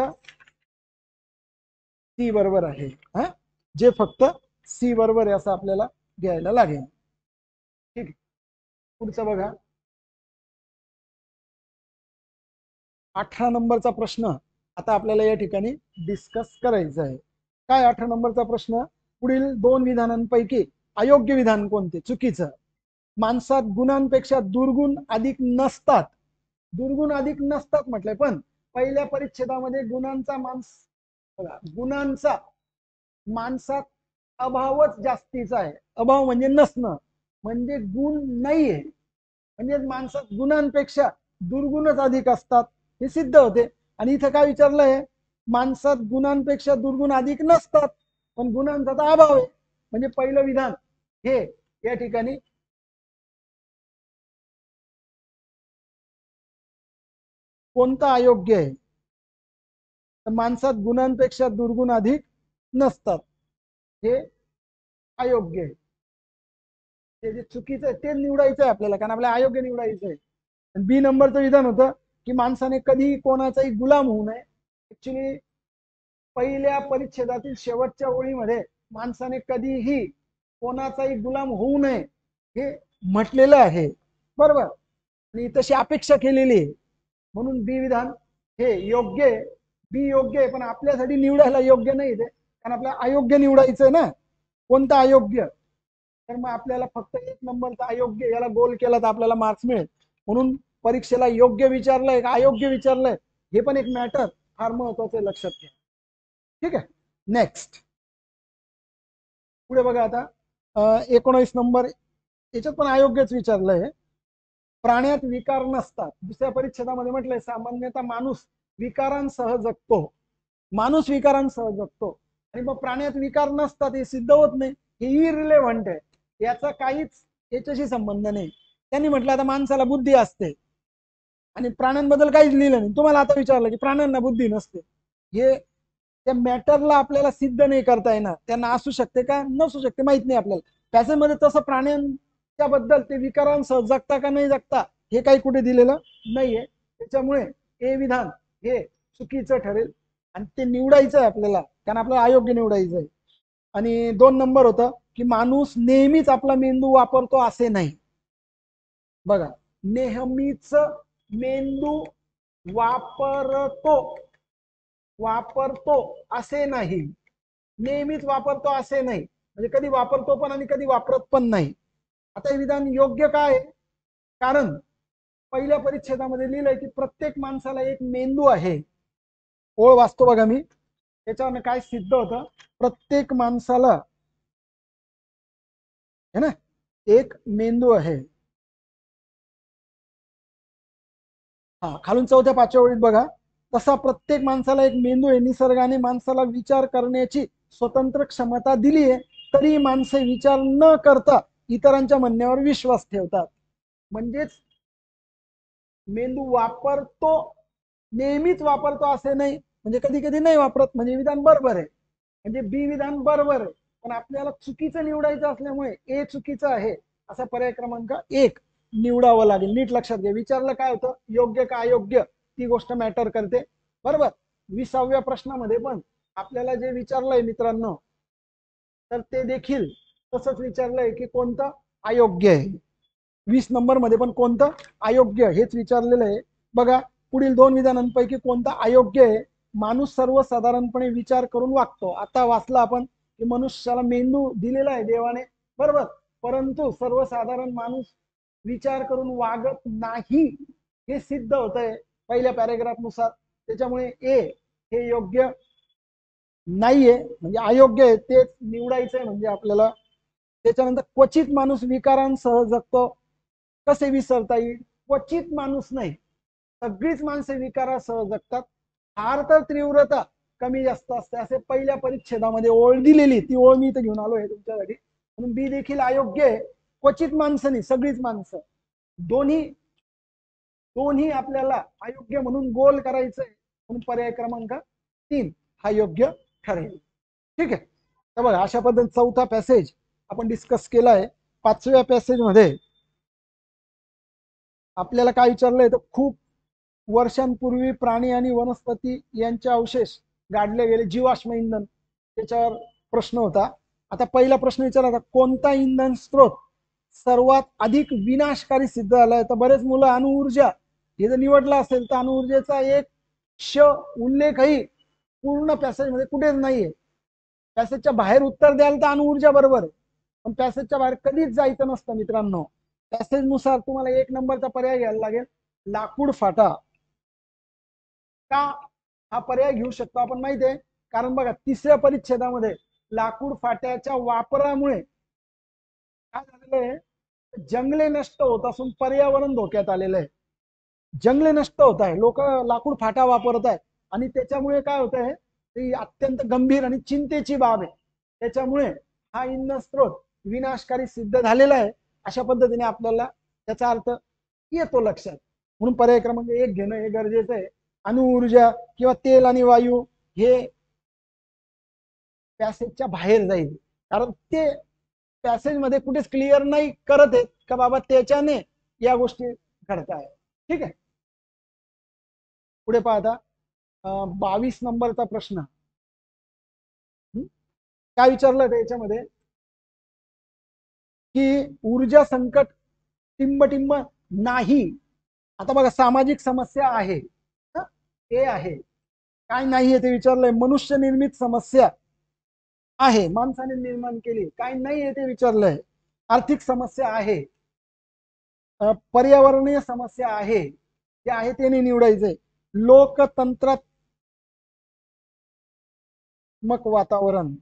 सी बरोबर आहे. जे फक्त सी बरोबर आहे असं आपल्याला घ्यायला लागेल. ठीक, पुढचं बघा, 18 नंबरचा प्रश्न आता आपल्याला या ठिकाणी डिस्कस करायचा आहे. काय 18 नंबरचा प्रश्न, पुढील दोन विधानांपैकी अयोग्य विधान कोणते? चुकीचं. माणसात गुणांपेक्षा दुर्गुण अधिक नसतात. दुर्गुण अधिक नसतात म्हटलंय, पण पहिल्या परिच्छेदामध्ये गुणांचा माणसात अभावच जास्तीचा आहे. अभाव म्हणजे नसणं, म्हणजे गुण नाहीये. म्हणजे माणसात गुणांपेक्षा दुर्गुणच अधिक असतात, हे सिद्ध होते. आणि इथं काय विचारलंय, माणसात गुणांपेक्षा दुर्गुण अधिक नसतात, पण गुणांचा तर अभाव आहे. म्हणजे पहिलं विधान हे या ठिकाणी कोणतं अयोग्य आहे? तर माणसात गुणांपेक्षा दुर्गुण अधिक नसतात, हे अयोग्य आहे. ते जे चुकीचं आहे ते निवडायचं आहे आपल्याला, कारण आपल्याला अयोग्य निवडायचं आहे. बी नंबरचं विधान होतं की माणसाने कधीही कोणाचाही गुलाम होऊ नये. ऍक्च्युली पहिल्या परिच्छेदातील शेवटच्या ओळीमध्ये माणसाने कधीही कोणाचाही गुलाम होऊ नये हे म्हटलेलं आहे. बरोबर, आणि तशी अपेक्षा केलेली आहे. म्हणून बी विधान हे योग्य आहे. बी योग्य आहे, पण आपल्यासाठी निवडायला योग्य नाही ते, कारण आपल्याला अयोग्य निवडायचं आहे ना. कोणतं अयोग्य? तर मग आपल्याला फक्त 1 नंबरचा अयोग्य याला गोल केला तर आपल्याला मार्क्स मिळेल. म्हणून परीक्षेला योग्य विचारलंय का अयोग्य विचारलंय हे पण एक मॅटर फार महत्वाचं, लक्षात घ्या. ठीक आहे, नेक्स्ट पुढे बघा, आता 19 नंबर, याच्यात पण अयोग्यच विचारलंय. प्राण्यात विकार नसतात. दुसऱ्या परिच्छेदामध्ये म्हटलंय सामान्यतः माणूस विकारांसह जगतो. माणूस विकारांसह जगतो, आणि मग प्राण्यात विकार नसतात हे सिद्ध होत नाही. हे इरिलेव्हंट आहे, याचा काहीच याच्याशी संबंध नाही. त्यांनी म्हटलं आता माणसाला बुद्धी असते आणि प्राण्यांबद्दल काहीच लिहिलं नाही. तुम्हाला आता विचारलं की प्राण्यांना बुद्धी नसते, हे त्या मॅटरला आपल्याला सिद्ध नाही करता येणार. त्यांना असू शकते का नसू शकते माहित नाही आपल्याला. पॅसेजमध्ये तसं त्याबद्दल ते विकारांसह जगता का नाही जगता हे काही कुठे दिलेलं नाहीये. त्याच्यामुळे हे विधान हे चुकीचं ठरेल आणि ते निवडायचं आहे आपल्याला, कारण आपल्याला अयोग्य निवडायचं आहे. आणि 2 नंबर होतं की माणूस नेहमीच आपला मेंदू वापरतो असे नाही. बघा, नेहमीच मेंदू वापरतो वापरतो असे नाही, नेहमीच वापरतो असे नाही, म्हणजे कधी वापरतो पण आणि कधी वापरत पण नाही. आता हे विधान योग्य काय आहे? कारण पहिल्या परिच्छेदामध्ये लिहिलंय की प्रत्येक माणसाला एक मेंदू आहे. ओळ वाचतो बघा मी, त्याच्यावर काय सिद्ध होतं, प्रत्येक माणसाला है ना एक मेंदू आहे. हा, खालून 4थ्या-5व्या ओळीत बघा, तसा प्रत्येक माणसाला एक मेंदू आहे. निसर्गाने माणसाला विचार करण्याची स्वतंत्र क्षमता दिली आहे, तरी माणसे विचार न करता इतरांच्या म्हणण्यावर विश्वास ठेवतात. म्हणजेच मेंदू वापरतो, नेहमीच वापरतो असे नाही, म्हणजे कधी कधी नाही वापरत, म्हणजे विधान बरोबर आहे, म्हणजे बी विधान बरोबर आहे. पण आपल्याला चुकीचं निवडायचं असल्यामुळे ए चुकीचं आहे, असा पर्याय क्रमांक 1 निवडावं लागेल. नीट लक्षात घ्या, विचारलं काय होतं, योग्य का अयोग्य ती गोष्ट मॅटर करते. बरोबर. 20व्या प्रश्नामध्ये पण आपल्याला जे विचारलंय मित्रांनो, तर ते देखील तसंच विचारलंय की कोणतं अयोग्य आहे. 20 नंबर मध्ये पण कोणतं अयोग्य हेच विचारलेलं आहे. बघा, पुढील 2 विधानांपैकी कोणतं अयोग्य आहे? माणूस सर्वसाधारणपणे विचार करून वागतो. आता वाचलं आपण की मनुष्याला मेंदू दिलेला आहे देवाने, बरोबर, परंतु सर्वसाधारण माणूस विचार करून वागत नाही हे सिद्ध होत आहे पहिल्या पॅरेग्राफ नुसार. त्याच्यामुळे ए हे योग्य नाहीये, म्हणजे अयोग्य आहे, तेच निवडायचंय म्हणजे आपल्याला. त्याच्यानंतर क्वचित माणूस विकारांसह जगतो, कसे विसरता येईल? क्वचित माणूस नाही, सगळीच माणसे विकारासह जगतात. फार तर तीव्रता कमी जास्त असते असे पहिल्या परिच्छेदामध्ये ओळ दिलेली, ती ओळ मी इथे घेऊन आलो आहे तुमच्यासाठी. म्हणून बी देखील अयोग्य आहे. क्वचित माणसं नाही, सगळीच माणसं. दोन्ही दोन्ही आपल्याला अयोग्य म्हणून गोल करायचंय, म्हणून पर्याय क्रमांक 3 हा योग्य ठरेल. ठीक आहे. तर बघा, अशा पद्धतीने 4था पॅसेज आपण डिस्कस केला आहे. 5व्या पॅसेज मध्ये आपल्याला काय विचारलंय, तर खूप वर्षांपूर्वी प्राणी आणि वनस्पती यांचे अवशेष गाडले गेले, जीवाश्म इंधन, त्याच्यावर प्रश्न होता. आता पहिला प्रश्न विचारला होता, कोणता इंधन स्त्रोत सर्वात अधिक विनाशकारी सिद्ध झालाय? तर बरेच मुलं अणुऊर्जा हे जर निवडलं असेल तर अणुऊर्जेचा एक उल्लेखही पूर्ण पॅसेज मध्ये कुठेच नाहीये. पॅसेजच्या बाहेर उत्तर द्याल तर अणुऊर्जा बरोबर आहे, पण पॅसेजच्या बाहेर कधीच जायचं नसतं मित्रांनो. पॅसेज नुसार तुम्हाला 1 नंबरचा पर्याय घ्यायला लागेल, लाकूड फाटा. का हा पर्याय घेऊ शकतो आपण माहिती आहे? कारण बघा, 3ऱ्या परिच्छेदामध्ये लाकूड फाट्याच्या वापरामुळे काय झालेलं आहे, जंगले नष्ट होत असून पर्यावरण धोक्यात आलेलं आहे. जंगले नष्ट होत आहे, लोक लाकूड फाटा वापरत आहे, आणि त्याच्यामुळे काय होत आहे, ही अत्यंत गंभीर आणि चिंतेची बाब आहे. त्याच्यामुळे हा इंधन स्त्रोत विनाशकारी सिद्ध झालेला आहे. अशा पद्धतीने आपल्याला त्याचा अर्थ येतो लक्षात. म्हणून पर्याय क्रमांक 1 घेणं हे गरजेचं आहे. अणुऊर्जा किंवा तेल आणि वायू हे पॅसेजच्या बाहेर जाईल, कारण ते पॅसेज मध्ये कुठेच क्लिअर नाही करत आहेत का बाबा त्याच्याने या गोष्टी घडत आहे. ठीक आहे. पुढे पाहता 22 नंबरचा प्रश्न काय विचारलं त्याच्यामध्ये, की ऊर्जा संकट टिंबटिंब नाही. आता बघा, सामाजिक समस्या आहे, हे आहे. काय नाहीये ते विचारलंय, मनुष्य निर्मित समस्या आहे, माणसाने निर्माण केली. काय नाहीये ते विचारलंय, आर्थिक समस्या आहे, पर्यावरणीय समस्या आहे, जे आहे ते नाही निवडायचंय. लोकतंत्रात्मक वातावरण,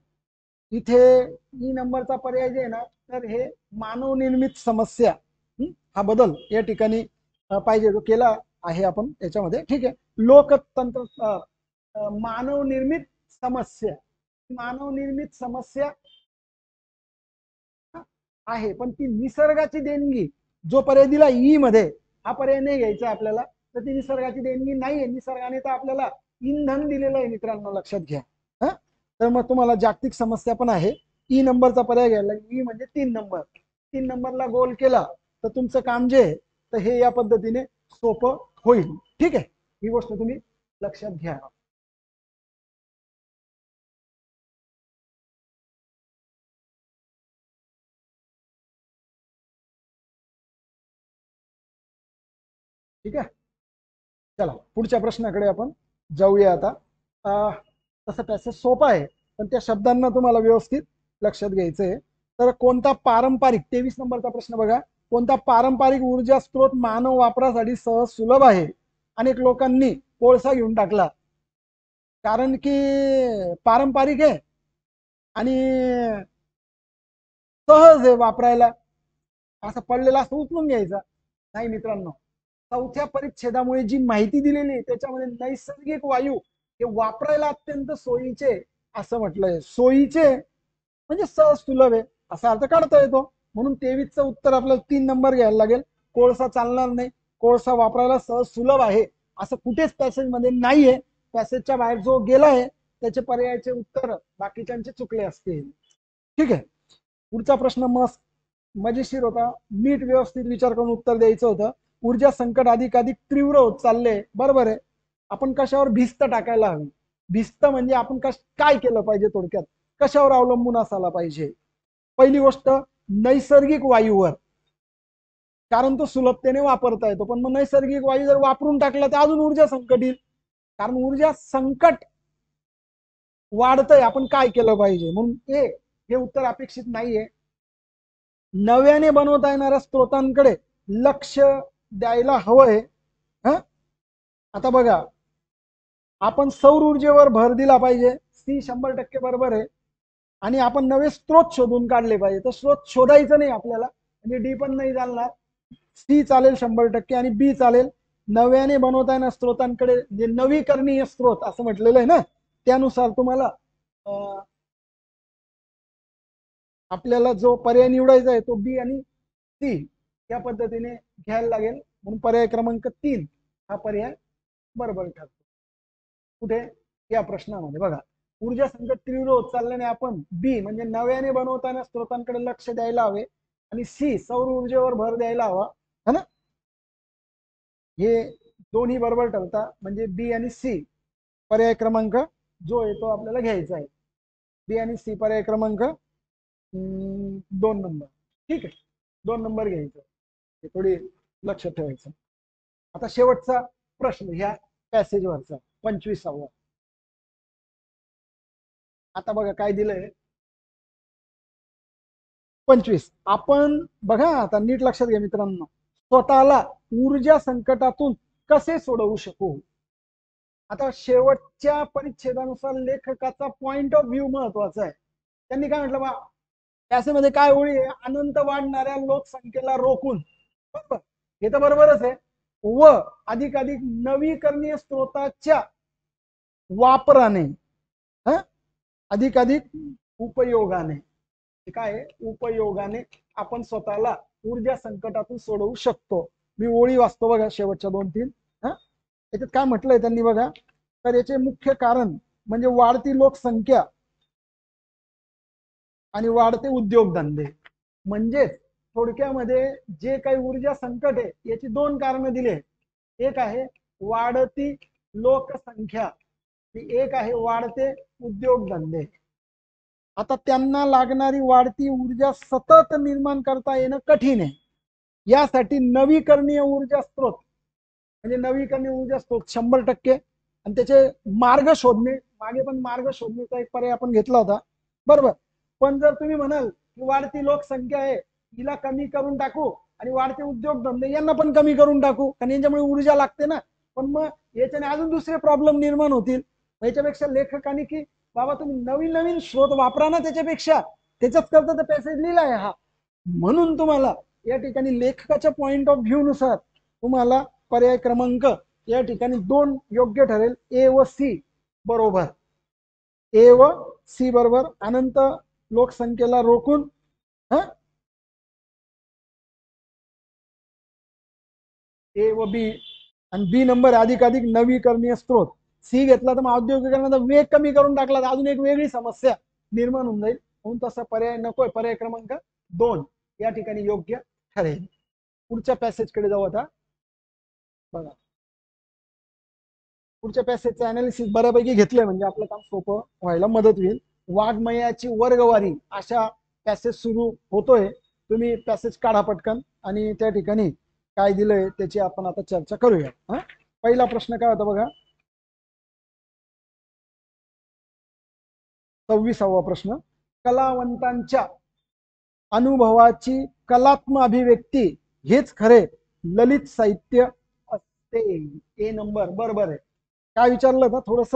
इथे 2 नंबरचा पर्याय जे आहे ना, तर हे मानवनिर्मित समस्या, हा बदल या ठिकाणी पाहिजे, जो केला आहे आपण याच्यामध्ये. ठीक आहे. लोकतंत्र मानवनिर्मित समस्या, मानवनिर्मित समस्या आहे, पण ती निसर्गाची देणगी, जो पर्याय दिला ई मध्ये, हा पर्याय नाही घ्यायचा आपल्याला. तर ती निसर्गाची देणगी नाहीये, निसर्गाने तर आपल्याला इंधन दिलेलं आहे मित्रांनो, लक्षात घ्या. तर मग तुम्हाला जागतिक समस्या पण आहे, ई नंबरचा पर्याय घ्यायला. ई म्हणजे 3 नंबर, 3 नंबरला गोल केला तर तुमचं काम जे आहे तर हे या पद्धतीने सोपं होईल. ठीक आहे, ही गोष्ट तुम्ही लक्षात घ्या. ठीक आहे, चला पुढच्या प्रश्नाकडे आपण जाऊया आता. तसं पॅसेज सोपा आहे पण त्या शब्दांना तुम्हाला व्यवस्थित लक्षात घ्यायचं आहे. तर कोणता पारंपरिक 23 नंबरचा प्रश्न बघा. कोणता पारंपरिक ऊर्जा स्त्रोत मानव वापरासाठी सहज सुलभ आहे? अनेक लोकांनी कोळसा घेऊन टाकला कारण की पारंपरिक आहे आणि सहज आहे वापरायला, असं पडलेला असं उचलून घ्यायचा. नाही मित्रांनो, चौथ्या परिच्छेदामुळे जी माहिती दिलेली आहे त्याच्यामध्ये नैसर्गिक वायू हे वापरायला अत्यंत सोयीचे असं म्हटलंय. सोयीचे म्हणजे सहज सुलभ आहे असा अर्थ काढता येतो. म्हणून 23चं उत्तर आपल्याला 3 नंबर घ्यायला लागेल. कोळसा चालणार नाही, कोळसा वापरायला सहज सुलभ आहे असं कुठेच पॅसेज मध्ये नाहीये. पॅसेजच्या बाहेर जो गेला आहे त्याचे पर्यायाचे उत्तर बाकीच्यांचे चुकले असतील. ठीक आहे, पुढचा प्रश्न मस्त मजेशीर होता. नीट व्यवस्थित विचार करून उत्तर द्यायचं होतं. ऊर्जा संकट अधिकाधिक तीव्र होत चालले, बरोबर आहे. आपण कशावर भिस्त टाकायला हवी? भिस्त म्हणजे आपण काय केलं पाहिजे, थोडक्यात कशावर अवलंबून असायला पाहिजे? पहिली गोष्ट नैसर्गिक वायूवर, कारण तो सुलभतेने वापरता येतो. पण मग नैसर्गिक वायू जर वापरून टाकला तर अजून ऊर्जा संकट येईल, कारण ऊर्जा संकट वाढतंय. आपण काय केलं पाहिजे? म्हणून हे उत्तर अपेक्षित नाहीये. नव्याने बनवता येणाऱ्या स्त्रोतांकडे लक्ष द्यायला हवंय. आता बघा, आपण सौर ऊर्जेवर भर दिला पाहिजे. सी 100% बरोबर आहे. आणि आपण नवे स्त्रोत शोधून काढले पाहिजे. तर स्त्रोत शोधायचं नाही आपल्याला, म्हणजे डी पण नाही चालणार. सी चालेल 100% आणि बी चालेल. नव्याने बनवता येणाऱ्या स्त्रोतांकडे, जे नवीकरणीय स्त्रोत असं म्हटलेलं आहे ना, त्यानुसार तुम्हाला आपल्याला जो पर्याय निवडायचा आहे तो बी आणि सी या पद्धतीने घ्यायला लागेल. म्हणून पर्याय क्रमांक 3 हा पर्याय बरोबर ठरतो. कुठे? या प्रश्नामध्ये बघा, ऊर्जा संकट तीव्र होत चालल्याने आपण बी म्हणजे नव्याने बनवताना स्त्रोतांकडे लक्ष द्यायला हवे आणि सी सौर ऊर्जेवर भर द्यायला हवा, है ना. हे दोन्ही बरोबर ठरतात. म्हणजे बी आणि सी पर्याय क्रमांक जो आहे तो आपल्याला घ्यायचा आहे. बी आणि सी पर्याय क्रमांक 2 नंबर. ठीक आहे, 2 नंबर घ्यायचं, हे थोडी लक्षात ठेवायचं. आता शेवटचा प्रश्न ह्या पॅसेजवरचा 25वा. आता बघा काय दिलंय. 25 आपण बघा, आता नीट लक्षात घ्या मित्रांनो. स्वतःला ऊर्जा संकटातून कसे सोडवू शकू? आता शेवटच्या परिच्छेदानुसार लेखकाचा पॉइंट ऑफ व्ह्यू महत्वाचा आहे. त्यांनी काय म्हटलं बा, त्यामध्ये काय ओळी आहे? अनंत वाढणाऱ्या लोकसंख्येला रोखून, बरोबर, हे तर बरोबरच आहे. व अधिकाधिक नवीकरणीय स्त्रोताच्या वापराने, अधिकाधिक उपयोगाने, काय उपयोगाने आपण स्वतःला ऊर्जा संकटातून सोडवू शकतो. मी ओळी वाचतो बघा, शेवटच्या 2-3. याच्यात काय म्हटलंय त्यांनी बघा. तर याचे मुख्य कारण म्हणजे वाढती लोकसंख्या आणि वाढते उद्योगधंदे. म्हणजे थोडक्यामध्ये जे काही ऊर्जा संकट आहे याची 2 कारणं दिले. एक आहे वाढती लोकसंख्या, एक आहे वाढते उद्योगधंदे. आता त्यांना लागणारी वाढती ऊर्जा सतत निर्माण करता येणं कठीण आहे. यासाठी नवीकरणीय ऊर्जा स्त्रोत म्हणजे नवीकरणीय ऊर्जा स्त्रोत 100% आणि त्याचे मार्ग शोधणे. मागे पण मार्ग शोधण्याचा एक पर्याय आपण घेतला होता, बरोबर. पण जर तुम्ही म्हणाल की वाढती लोकसंख्या आहे, हिला कमी करून टाकू आणि वाढते उद्योगधंदे यांना पण कमी करून टाकू, कारण यांच्यामुळे ऊर्जा लागते ना. पण मग याच्याने अजून दुसरे प्रॉब्लेम निर्माण होतील. याच्यापेक्षा लेखकाने की बाबा तुम्ही नवीन नवीन स्रोत वापरा ना, त्याच्यापेक्षा त्याच्याच करता तर पॅसेज लिहिलाय हा. म्हणून तुम्हाला या ठिकाणी लेखकाच्या पॉइंट ऑफ व्ह्यू नुसार तुम्हाला पर्याय क्रमांक या ठिकाणी 2 योग्य ठरेल. ए व सी बरोबर. ए व सी बरोबर. अनंत लोकसंख्येला रोखून, ए व बी. आणि बी नंबर अधिकाधिक नवीकरणीय स्त्रोत. सी घेतला तर मग औद्योगिकरणाचा वेग कमी करून टाकला तर अजून एक वेगळी समस्या निर्माण होऊन जाईल. म्हणून तसा पर्याय नकोय. पर्याय क्रमांक 2 या ठिकाणी योग्य ठरेल. पुढच्या पॅसेजकडे जाऊ आता. बघा, पुढच्या पॅसेजचं अनालिसिस बऱ्यापैकी घेतलंय म्हणजे आपलं काम सोपं व्हायला मदत होईल. वाङ्मयाची वर्गवारी अशा पॅसेज सुरू होतोय. तुम्ही पॅसेज काढा पटकन आणि त्या ठिकाणी काय दिलंय त्याची आपण आता चर्चा करूया. पहिला प्रश्न काय होता बघा, 26वा प्रश्न. कलावंतांच्या अनुभवाची कलात्मक अभिव्यक्ती हेच खरे ललित साहित्य असते. ए नंबर बरोबर आहे. काय विचारलं तर थोडस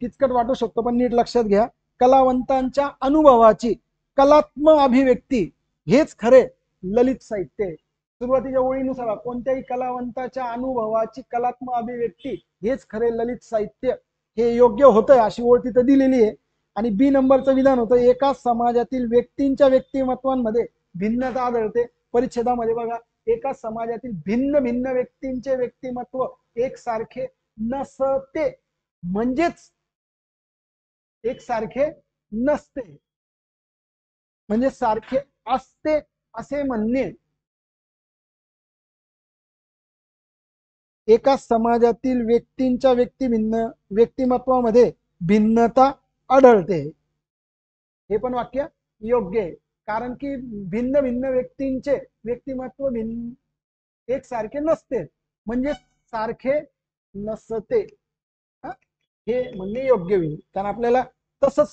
किचकट वाटू शकतो पण नीट लक्षात घ्या. कलावंतांच्या अनुभवाची कलात्मक अभिव्यक्ती हेच खरे ललित साहित्य. सुरुवातीच्या ओळीनुसार कोणत्याही कलावंताच्या अनुभवाची कलात्मक अभिव्यक्ती हेच खरे ललित साहित्य हे योग्य होतंय अशी ओळ तिथं दिलेली आहे. आणि बी नंबरचं विधान होतं, एकाच समाजातील व्यक्तींच्या व्यक्तिमत्वांमध्ये भिन्नता आढळते. परिच्छेदामध्ये बघा, एकाच समाजातील भिन्न भिन्न व्यक्तींचे व्यक्तिमत्व एकसारखे नसते, म्हणजेच एकसारखे नसते म्हणजे सारखे असते असे म्हणणे. एका समाजातील व्यक्तींच्या व्यक्तिमत्वामध्ये भिन्नता आढळते, हे पण वाक्य योग्य आहे. कारण की भिन्न भिन्न व्यक्तींचे व्यक्तिमत्व एकसारखे नसते म्हणजे सारखे नसते, हे म्हणणे योग्य होईल. कारण आपल्याला तसंच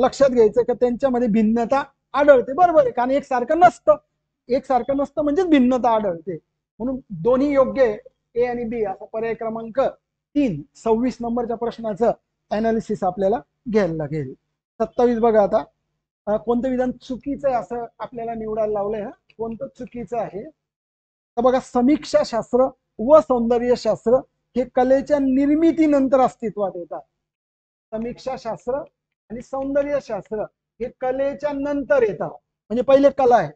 लक्षात घ्यायचं की त्यांच्यामध्ये भिन्नता आढळते. बरोबर आहे, कारण एकसारखं नसतं म्हणजेच भिन्नता आढळते. म्हणून दोन्ही योग्य आहे, ए आणि बी असा पर्याय क्रमांक 3 26 नंबरच्या प्रश्नाचं अनालिसिस आपल्याला घ्यायला लागेल. 27 बघा आता, कोणतं विधान चुकीचं आहे असं आपल्याला निवडायला लावलंय. कोणतं चुकीचं आहे तर बघा, समीक्षा शास्त्र व सौंदर्य शास्त्र हे कलेच्या निर्मितीनंतर अस्तित्वात येतात. समीक्षा शास्त्र आणि सौंदर्य शास्त्र हे कलेच्या नंतर येतात, म्हणजे पहिले कला आहे.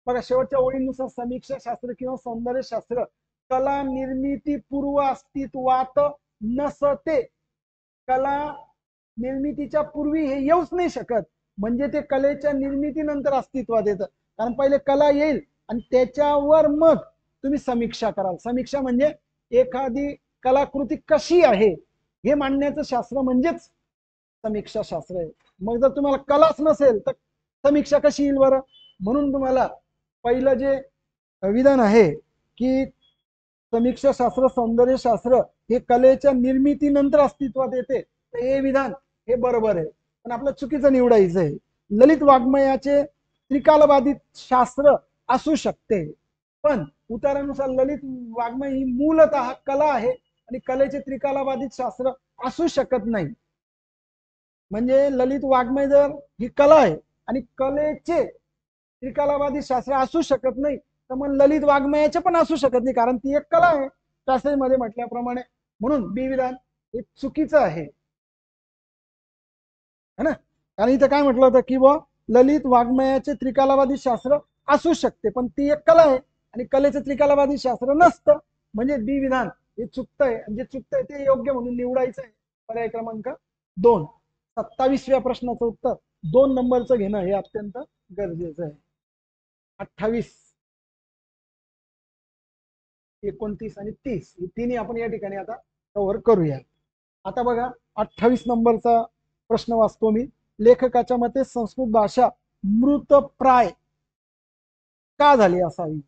बघा, शेवटच्या ओळीनुसार समीक्षा शास्त्र किंवा सौंदर्य शास्त्र कला निर्मिती पूर्व अस्तित्वात नसते. कला निर्मितीच्या पूर्वी हे येऊच नाही शकत, म्हणजे ते कलेच्या निर्मितीनंतर अस्तित्वात येतं. कारण पहिले कला येईल आणि त्याच्यावर मग तुम्ही समीक्षा कराल. समीक्षा म्हणजे एखादी कलाकृती कशी आहे हे मांडण्याचं शास्त्र म्हणजेच समीक्षा शास्त्र आहे. मग जर तुम्हाला कलाच नसेल तर समीक्षा कशी येईल बरं? म्हणून तुम्हाला पहिलं जे विधान आहे की समीक्षा शास्त्र सौंदर्य शास्त्र हे कलेच्या निर्मितीनंतर अस्तित्वात येते, तर हे विधान हे बरोबर आहे. पण आपलं चुकीचं निवडायचं आहे. ललित वाङ्मयाचे त्रिकालबाधित शास्त्र असू शकते, पण उतारानुसार ललित वाङ्मय ही मूलतः कला आहे आणि कलेचे त्रिकालबाधित शास्त्र असू शकत नाही. म्हणजे ललित वाङ्मय जर ही कला आहे आणि कलेचे त्रिकालबाधित शास्त्र असू शकत नाही, तर मग ललित वाङ्मयाचे पण असू शकत नाही, कारण ती एक कला आहे पॅसेजमध्ये म्हटल्याप्रमाणे. म्हणून बी विधान हे चुकीचं आहे, है ना. कारण इथं काय म्हटलं होतं की ललित वाङ्मयाचे त्रिकालबाधित शास्त्र असू शकते, पण ती एक कला आहे आणि कलेचे त्रिकालबाधित शास्त्र नसतं, म्हणजे बी विधान हे चुकतंय. जे चुकतंय ते योग्य म्हणून निवडायचं आहे. पर्याय क्रमांक 2. 27व्या प्रश्नाचं उत्तर 2 नंबरचं घेणं हे अत्यंत गरजेचं आहे. 28, 29 आणि 30 हे तिन्ही आपण या ठिकाणी आता कव्हर करूया. आता बघा, 28 नंबरचा प्रश्न वाचतो मी. लेखकाच्या मते संस्कृत भाषा मृतप्राय का झाली असावी?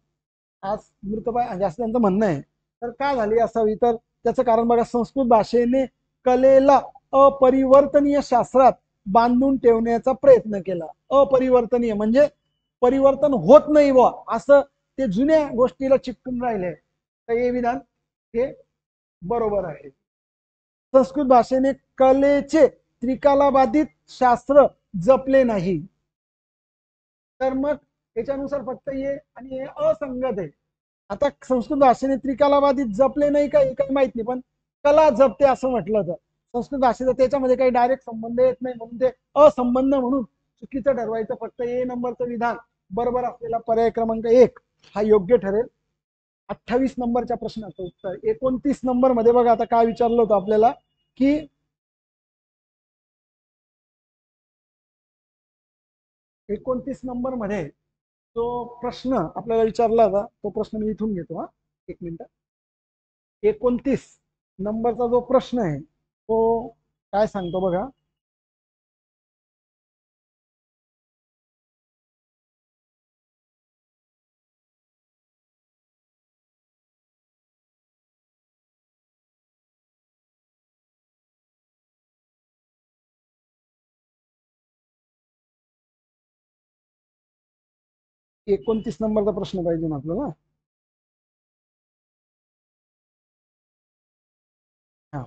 आज मृतप्राय जास्त त्यांचं म्हणणं आहे, तर का झाली असावी? तर त्याचं कारण बघा, संस्कृत भाषेने कलेला अपरिवर्तनीय शास्त्रात बांधून ठेवण्याचा प्रयत्न केला. अपरिवर्तनीय म्हणजे परिवर्तन होत नाही व असं ते जुन्या गोष्टीला चिकटून राहिले, तर हे विधान हे बरोबर आहे. संस्कृत भाषेने कलेचे त्रिकालबाधित शास्त्र जपले नाही, तर मग त्याच्यानुसार फक्त ये आणि हे असंगत आहे. आता संस्कृत भाषेने त्रिकालबाधित जपले नाही काही काही माहित नाही, पण कला जपते असं म्हटलं तर संस्कृत भाषेचा त्याच्यामध्ये काही डायरेक्ट संबंध येत नाही, म्हणून ते असंबंध म्हणून चुकीचं ठरवायचं. फक्त ए नंबरचं विधान बरोबर असलेला पर्याय क्रमांक 1 हा योग्य ठरेल. 28 नंबरच्या प्रश्नाचं उत्तर. 29 नंबर मध्ये बघा, आता काय विचारलं होतं आपल्याला की 29 नंबर मध्ये तो प्रश्न आपल्याला विचारला होता तो प्रश्न मी इथून घेतो. 1 मिनिट. 29 नंबरचा जो प्रश्न आहे तो काय सांगतो बघा. एकोणतीस नंबरचा प्रश्न पाहिजे ना आपल्याला. हा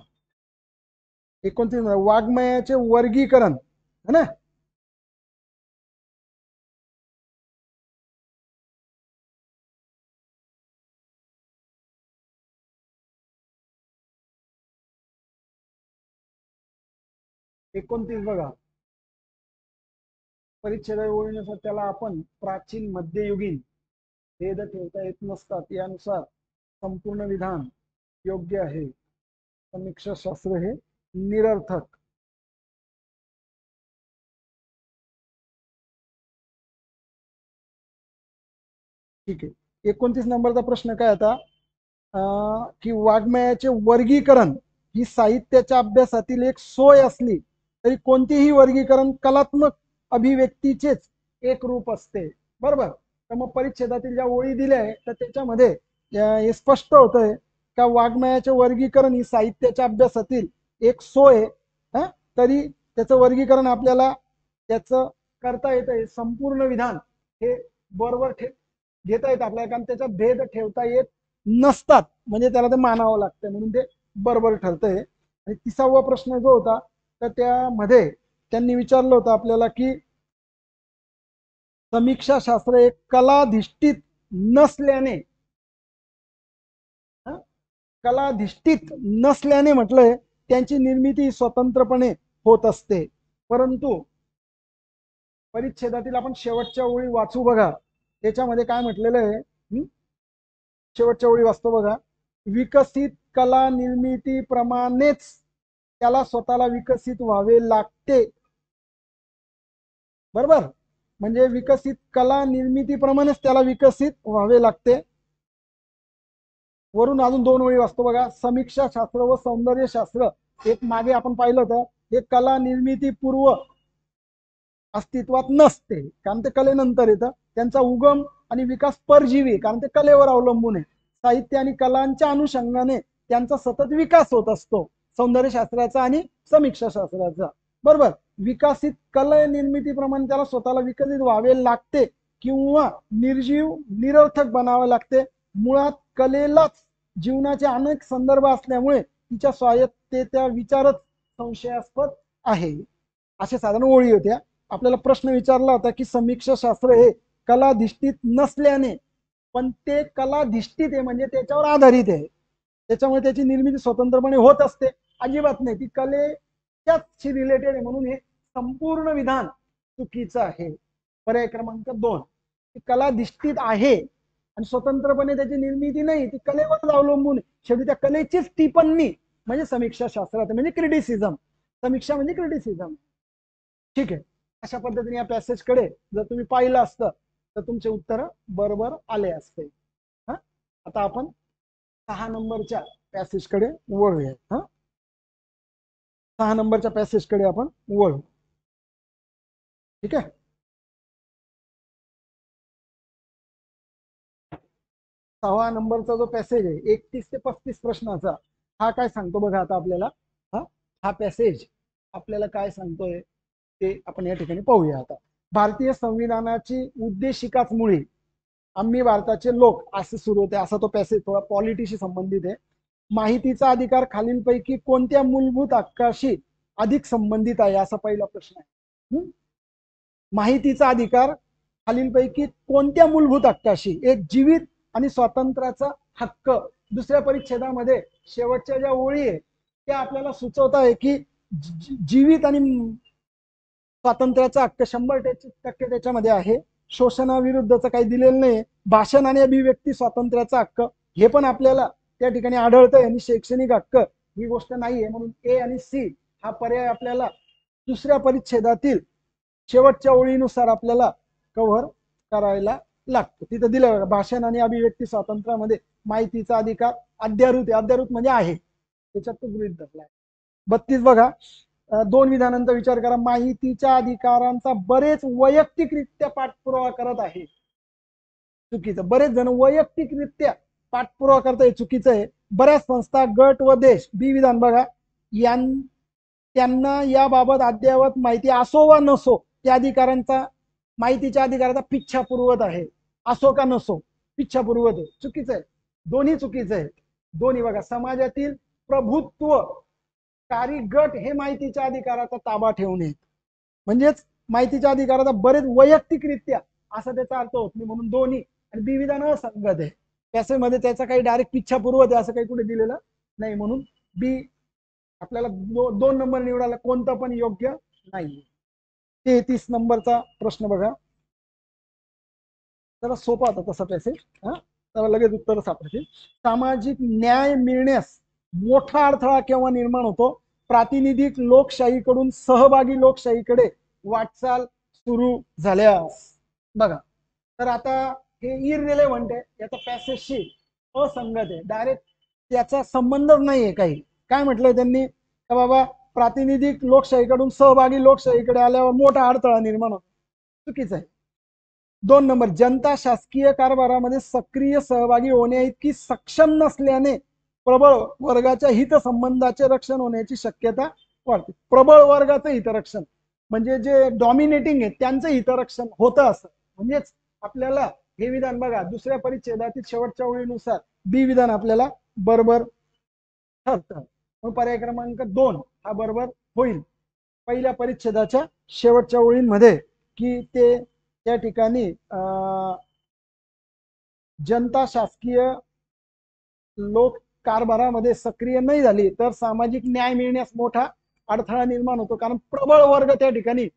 29 वाङ्मयाचे वर्गीकरण है ना. एकोणतीस बघा. परिच्छेद ओळीनुसार त्याला आपण प्राचीन मध्ययुगीन भेद ठेवता येत नसतात यानुसार संपूर्ण विधान योग्य आहे. समीक्षा शास्त्र हे निरर्थक. ठीक आहे. 29 नंबरचा प्रश्न काय आता की वाङ्मयाचे वर्गीकरण ही साहित्याच्या अभ्यासातील एक सोय असली तरी कोणतेही वर्गीकरण कलात्मक अभिव्यक्तीचेच एक रूप असते. बरोबर. तर मग परिच्छेदातील ज्या ओळी दिल्या आहे तर त्याच्यामध्ये हे स्पष्ट होतंय का वाङ्मयाचे वर्गीकरण ही साहित्याच्या अभ्यासातील एक सोय तरी त्याचं वर्गीकरण आपल्याला त्याचं करता येतंय. संपूर्ण विधान हे बरोबर घेता येतं आपल्याला कारण त्याच्यात भेद ठेवता येत नसतात म्हणजे त्याला ते मानावं लागतं म्हणून ते बरोबर ठरतंय. आणि 30वा प्रश्न जो होता तर त्यामध्ये त्यांनी विचारलं होतं आपल्याला की समीक्षा शास्त्र एक कलाधिष्ठित नसल्याने म्हटलंय त्यांची निर्मिती स्वतंत्रपणे होत असते. परंतु परिच्छेदातील आपण शेवटच्या ओळी वाचू बघा. त्याच्यामध्ये काय म्हटलेलं आहे शेवटच्या ओळी वाचतो बघा. विकसित कला निर्मिती प्रमाणेच त्याला स्वतःला विकसित व्हावे लागते. बरोबर. म्हणजे विकसित कला निर्मितीप्रमाणेच त्याला विकसित व्हावे लागते. वरून अजून 2 ओळी वाचतो बघा. समीक्षा शास्त्र व सौंदर्य शास्त्र एक मागे आपण पाहिलं होतं हे कला निर्मिती पूर्व अस्तित्वात नसते कारण ते कलेनंतर येतं. त्यांचा उगम आणि विकास परजीवी कारण ते कलेवर अवलंबून आहे. साहित्य आणि कलांच्या अनुषंगाने त्यांचा सतत विकास होत असतो सौंदर्य शास्त्राचा आणि समीक्षा शास्त्राचा. बरोबर. विकसित कला निर्मितीप्रमाणे त्याला स्वतःला विकसित व्हावे लागते किंवा निर्जीव निरर्थक बनावे लागते. मुळात कलेलाच जीवनाचे अनेक संदर्भ असल्यामुळे तिच्या स्वायत्तेचा विचारच संशयास्पद आहे. असे साधारण ओळी होत्या. आपल्याला प्रश्न विचारला होता की समीक्षा शास्त्र हे कलाधिष्ठित नसल्याने पण ते कलाधिष्ठित आहे म्हणजे त्याच्यावर आधारित आहे त्याच्यामुळे त्याची निर्मिती स्वतंत्रपणे होत असते. अजिबात नाही ती कलेच्याशी रिलेटेड आहे म्हणून हे संपूर्ण विधान चुकीचं आहे. पर्याय क्रमांक 2. कलाधिष्ठित आहे आणि स्वतंत्रपणे त्याची निर्मिती नाही ती कलेवरच अवलंबून शेवटी त्या कलेचीच टिप्पणी म्हणजे समीक्षा शास्त्रात म्हणजे क्रिटिसिझम. समीक्षा म्हणजे क्रिटिसिझम. ठीक आहे. अशा पद्धतीने या पॅसेज कडे जर तुम्ही पाहिलं असतं तर तुमचे उत्तर बरोबर आले असते. आता आपण 6 नंबरच्या पॅसेज कडे वळूया. 6 नंबरच्या पॅसेज कडे आपण वळू. ठीक आहे. 6 नंबरचा जो पॅसेज आहे 31 ते 35 प्रश्नाचा हा काय सांगतो बघा आता आपल्याला. हा पॅसेज आपल्याला काय सांगतोय ते आपण या ठिकाणी पाहूया. आता भारतीय संविधानाची उद्देशिकाच मुळे आम्ही भारताचे लोक असे सुरू होते असा तो पॅसेज थोडा पॉलिटीशी संबंधित आहे. माहितीचा अधिकार खालीलपैकी कोणत्या मूलभूत हक्काशी अधिक संबंधित आहे असा पहिला प्रश्न आहे. माहितीचा अधिकार खालीलपैकी कोणत्या मूलभूत हक्काशी. एक जीवित आणि स्वातंत्र्याचा हक्क. दुसऱ्या परिच्छेदामध्ये शेवटच्या ज्या ओळी आहे त्या आपल्याला सुचवत आहे की जीवित आणि स्वातंत्र्याचा हक्क 100% त्याच्यामध्ये आहे. शोषणाविरुद्धचं काही दिलेलं नाही. भाषण आणि अभिव्यक्ती स्वातंत्र्याचा हक्क हे पण आपल्याला त्या ठिकाणी आढळतंय आणि शैक्षणिक हक्क ही गोष्ट नाहीये म्हणून ए आणि सी हा पर्याय आपल्याला दुसऱ्या परिच्छेदातील शेवटच्या ओळीनुसार आपल्याला कव्हर करायला लागतो. तिथं दिलं बघा, भाषण आणि अभिव्यक्ती स्वातंत्र्यामध्ये माहितीचा अधिकार अद्यारूत आहे. अद्यारूत म्हणजे आहे, त्याच्यात तो गृहीत धरला आहे. 32 बघा, दोन विधानांचा विचार करा. माहितीच्या अधिकारांचा बरेच वैयक्तिकरित्या पाठपुरावा करत आहे. चुकीचं. बरेच जण वैयक्तिकरित्या पाठपुरावा करत आहे, चुकीचं आहे. बऱ्याच संस्था, गट व देश, बी विधान बघा, त्यांना याबाबत अद्ययावत माहिती असो वा नसो त्या अधिकारांचा, माहितीच्या अधिकाराचा पिच्छा पुरवत आहे. असो का नसो पिच्छा पुरवत आहे, चुकीचं आहे. दोन्ही चुकीचं आहे. दोन्ही बघा, समाजातील प्रभुत्व कारी गट हे माहितीच्या अधिकाराचा ताबा ठेवणे, म्हणजेच माहितीच्या अधिकाराचा बरेच वैयक्तिकरित्या, असा त्याचा अर्थ होत नाही. म्हणून दोन्ही. आणि बी विधान असंगत आहे. त्याच्यामध्ये त्याचा काही डायरेक्ट पिच्छा पुरवत आहे असं काही कुठे दिलेलं नाही. म्हणून बी आपल्याला 2 नंबर निवडायला कोणतं पण योग्य नाही. 33 नंबरचा प्रश्न बघा, जरा सोपा होता तसा पॅसेज, त्याला लगेच उत्तर सापडतील. सामाजिक न्याय मिळण्यास मोठा अडथळा केव्हा निर्माण होतो? प्रातिनिधिक लोकशाहीकडून सहभागी लोकशाहीकडे वाटचाल सुरू झाल्यास. बघा, तर आता हे इररिलेव्हंट आहे, याचा पॅसेजशी असंगत आहे, डायरेक्ट त्याचा संबंधच नाहीये काही. काय म्हटलंय त्यांनी का बाबा प्रातिनिधिक लोकशाहीकडून सहभागी लोकशाहीकडे आल्यावर मोठा अडथळा निर्माण होतो, चुकीचं आहे. 2 नंबर, जनता शासकीय कारभारामध्ये सक्रिय सहभागी होण्याइतकी सक्षम नसल्याने प्रबळ वर्गाच्या हितसंबंधाचे रक्षण होण्याची शक्यता वाढते. प्रबळ वर्गाचं हितरक्षण म्हणजे जे डॉमिनेटिंग आहे त्यांचं हितरक्षण होतं असं. म्हणजेच आपल्याला हे विधान बघा, दुसऱ्या परिच्छेदातील शेवटच्या ओळीनुसार बी विधान आपल्याला बरोबर ठरतं. मग पर्याय क्रमांक 2 हा बरोबर होईल. पहिल्या परिच्छेदाच्या शेवटच्या ओळींमध्ये की ते त्या ठिकाणी जनता शासकीय लोक कारभारामध्ये सक्रिय नाही झाली तर सामाजिक न्याय मिळण्यास मोठा अडथळा निर्माण होतो, कारण प्रबळ वर्ग त्या ठिकाणी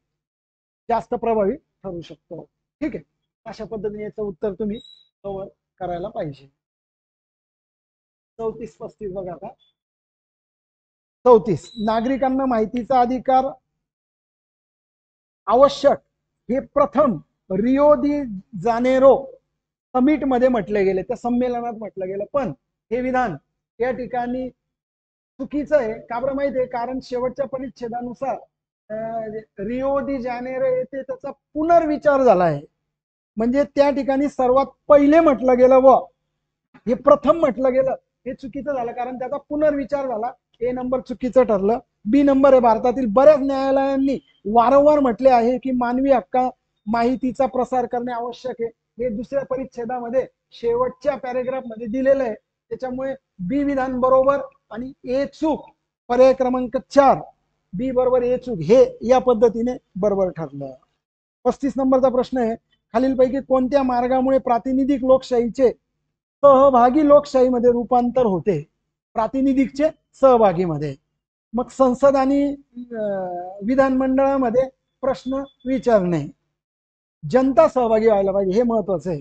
जास्त प्रभावी ठरू शकतो. ठीक आहे, अशा पद्धतीने याचं उत्तर तुम्ही कव्हर करायला पाहिजे. 34-35 बघा आता. 34, नागरिकांना माहितीचा अधिकार आवश्यक हे प्रथम रिओ दी जानेरो समिट मध्ये म्हटले गेले, त्या संमेलनात म्हटलं गेलं. पण हे विधान या ठिकाणी चुकीचं आहे. का बरं माहिती आहे? कारण शेवटच्या परिच्छेदानुसार रिओ दी जानेरो येथे त्याचा पुनर्विचार झाला आहे. म्हणजे त्या ठिकाणी सर्वात पहिले म्हटलं गेलं व हे प्रथम म्हटलं गेलं, हे चुकीचं झालं कारण त्याचा पुनर्विचार झाला. ए नंबर चुकीचं ठरलं. बी नंबर आहे, भारतातील बऱ्याच न्यायालयांनी वारंवार म्हटले आहे की मानवी हक्का माहितीचा प्रसार करणे आवश्यक आहे. हे दुसऱ्या परिच्छेदामध्ये शेवटच्या पॅरेग्राफ मध्ये दिलेलं आहे. त्याच्यामुळे बी विधान बरोबर आणि ए चूक. पर्याय क्रमांक 4 बी बरोबर ए चूक हे या पद्धतीने बरोबर ठरलं. 35 नंबरचा प्रश्न आहे, खालीलपैकी कोणत्या मार्गामुळे प्रातिनिधिक लोकशाहीचे सहभागी लोकशाहीमध्ये रूपांतर होते? प्रातिनिधिकचे सहभागीमध्ये. मग संसद आणि विधानमंडळामध्ये प्रश्न विचारणे, जनता सहभागी व्हायला पाहिजे, हे महत्वाचं आहे.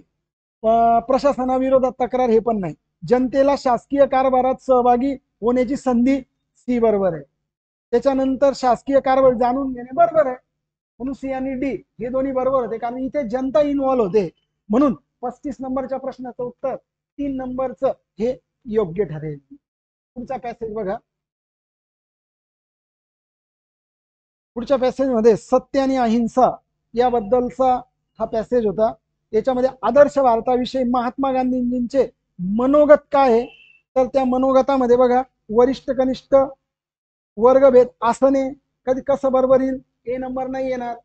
प्रशासनाविरोधात तक्रार हे पण नाही. जनतेला शासकीय कारभारात सहभागी होण्याची संधी, सी बरोबर आहे. त्याच्यानंतर शासकीय कारभार जाणून घेणे बरोबर आहे, म्हणून सी आणि डी हे दोन्ही बरोबर होते कारण इथे जनता इन्व्हॉल्व होते. म्हणून 35 नंबरच्या प्रश्नाचं उत्तर 3 नंबरचं हे योग्य ठरेल. पुढचा पॅसेज बघा. पुढच्या पॅसेजमध्ये सत्य आणि अहिंसा याबद्दलचा हा पॅसेज होता. याच्यामध्ये आदर्श भारताविषयी महात्मा गांधींचे मनोगत काय आहे? तर त्या मनोगतामध्ये बघा, वरिष्ठ कनिष्ठ वर्गभेद असणे कधी कसं बरोबर येईल? ए नंबर नाही येणार.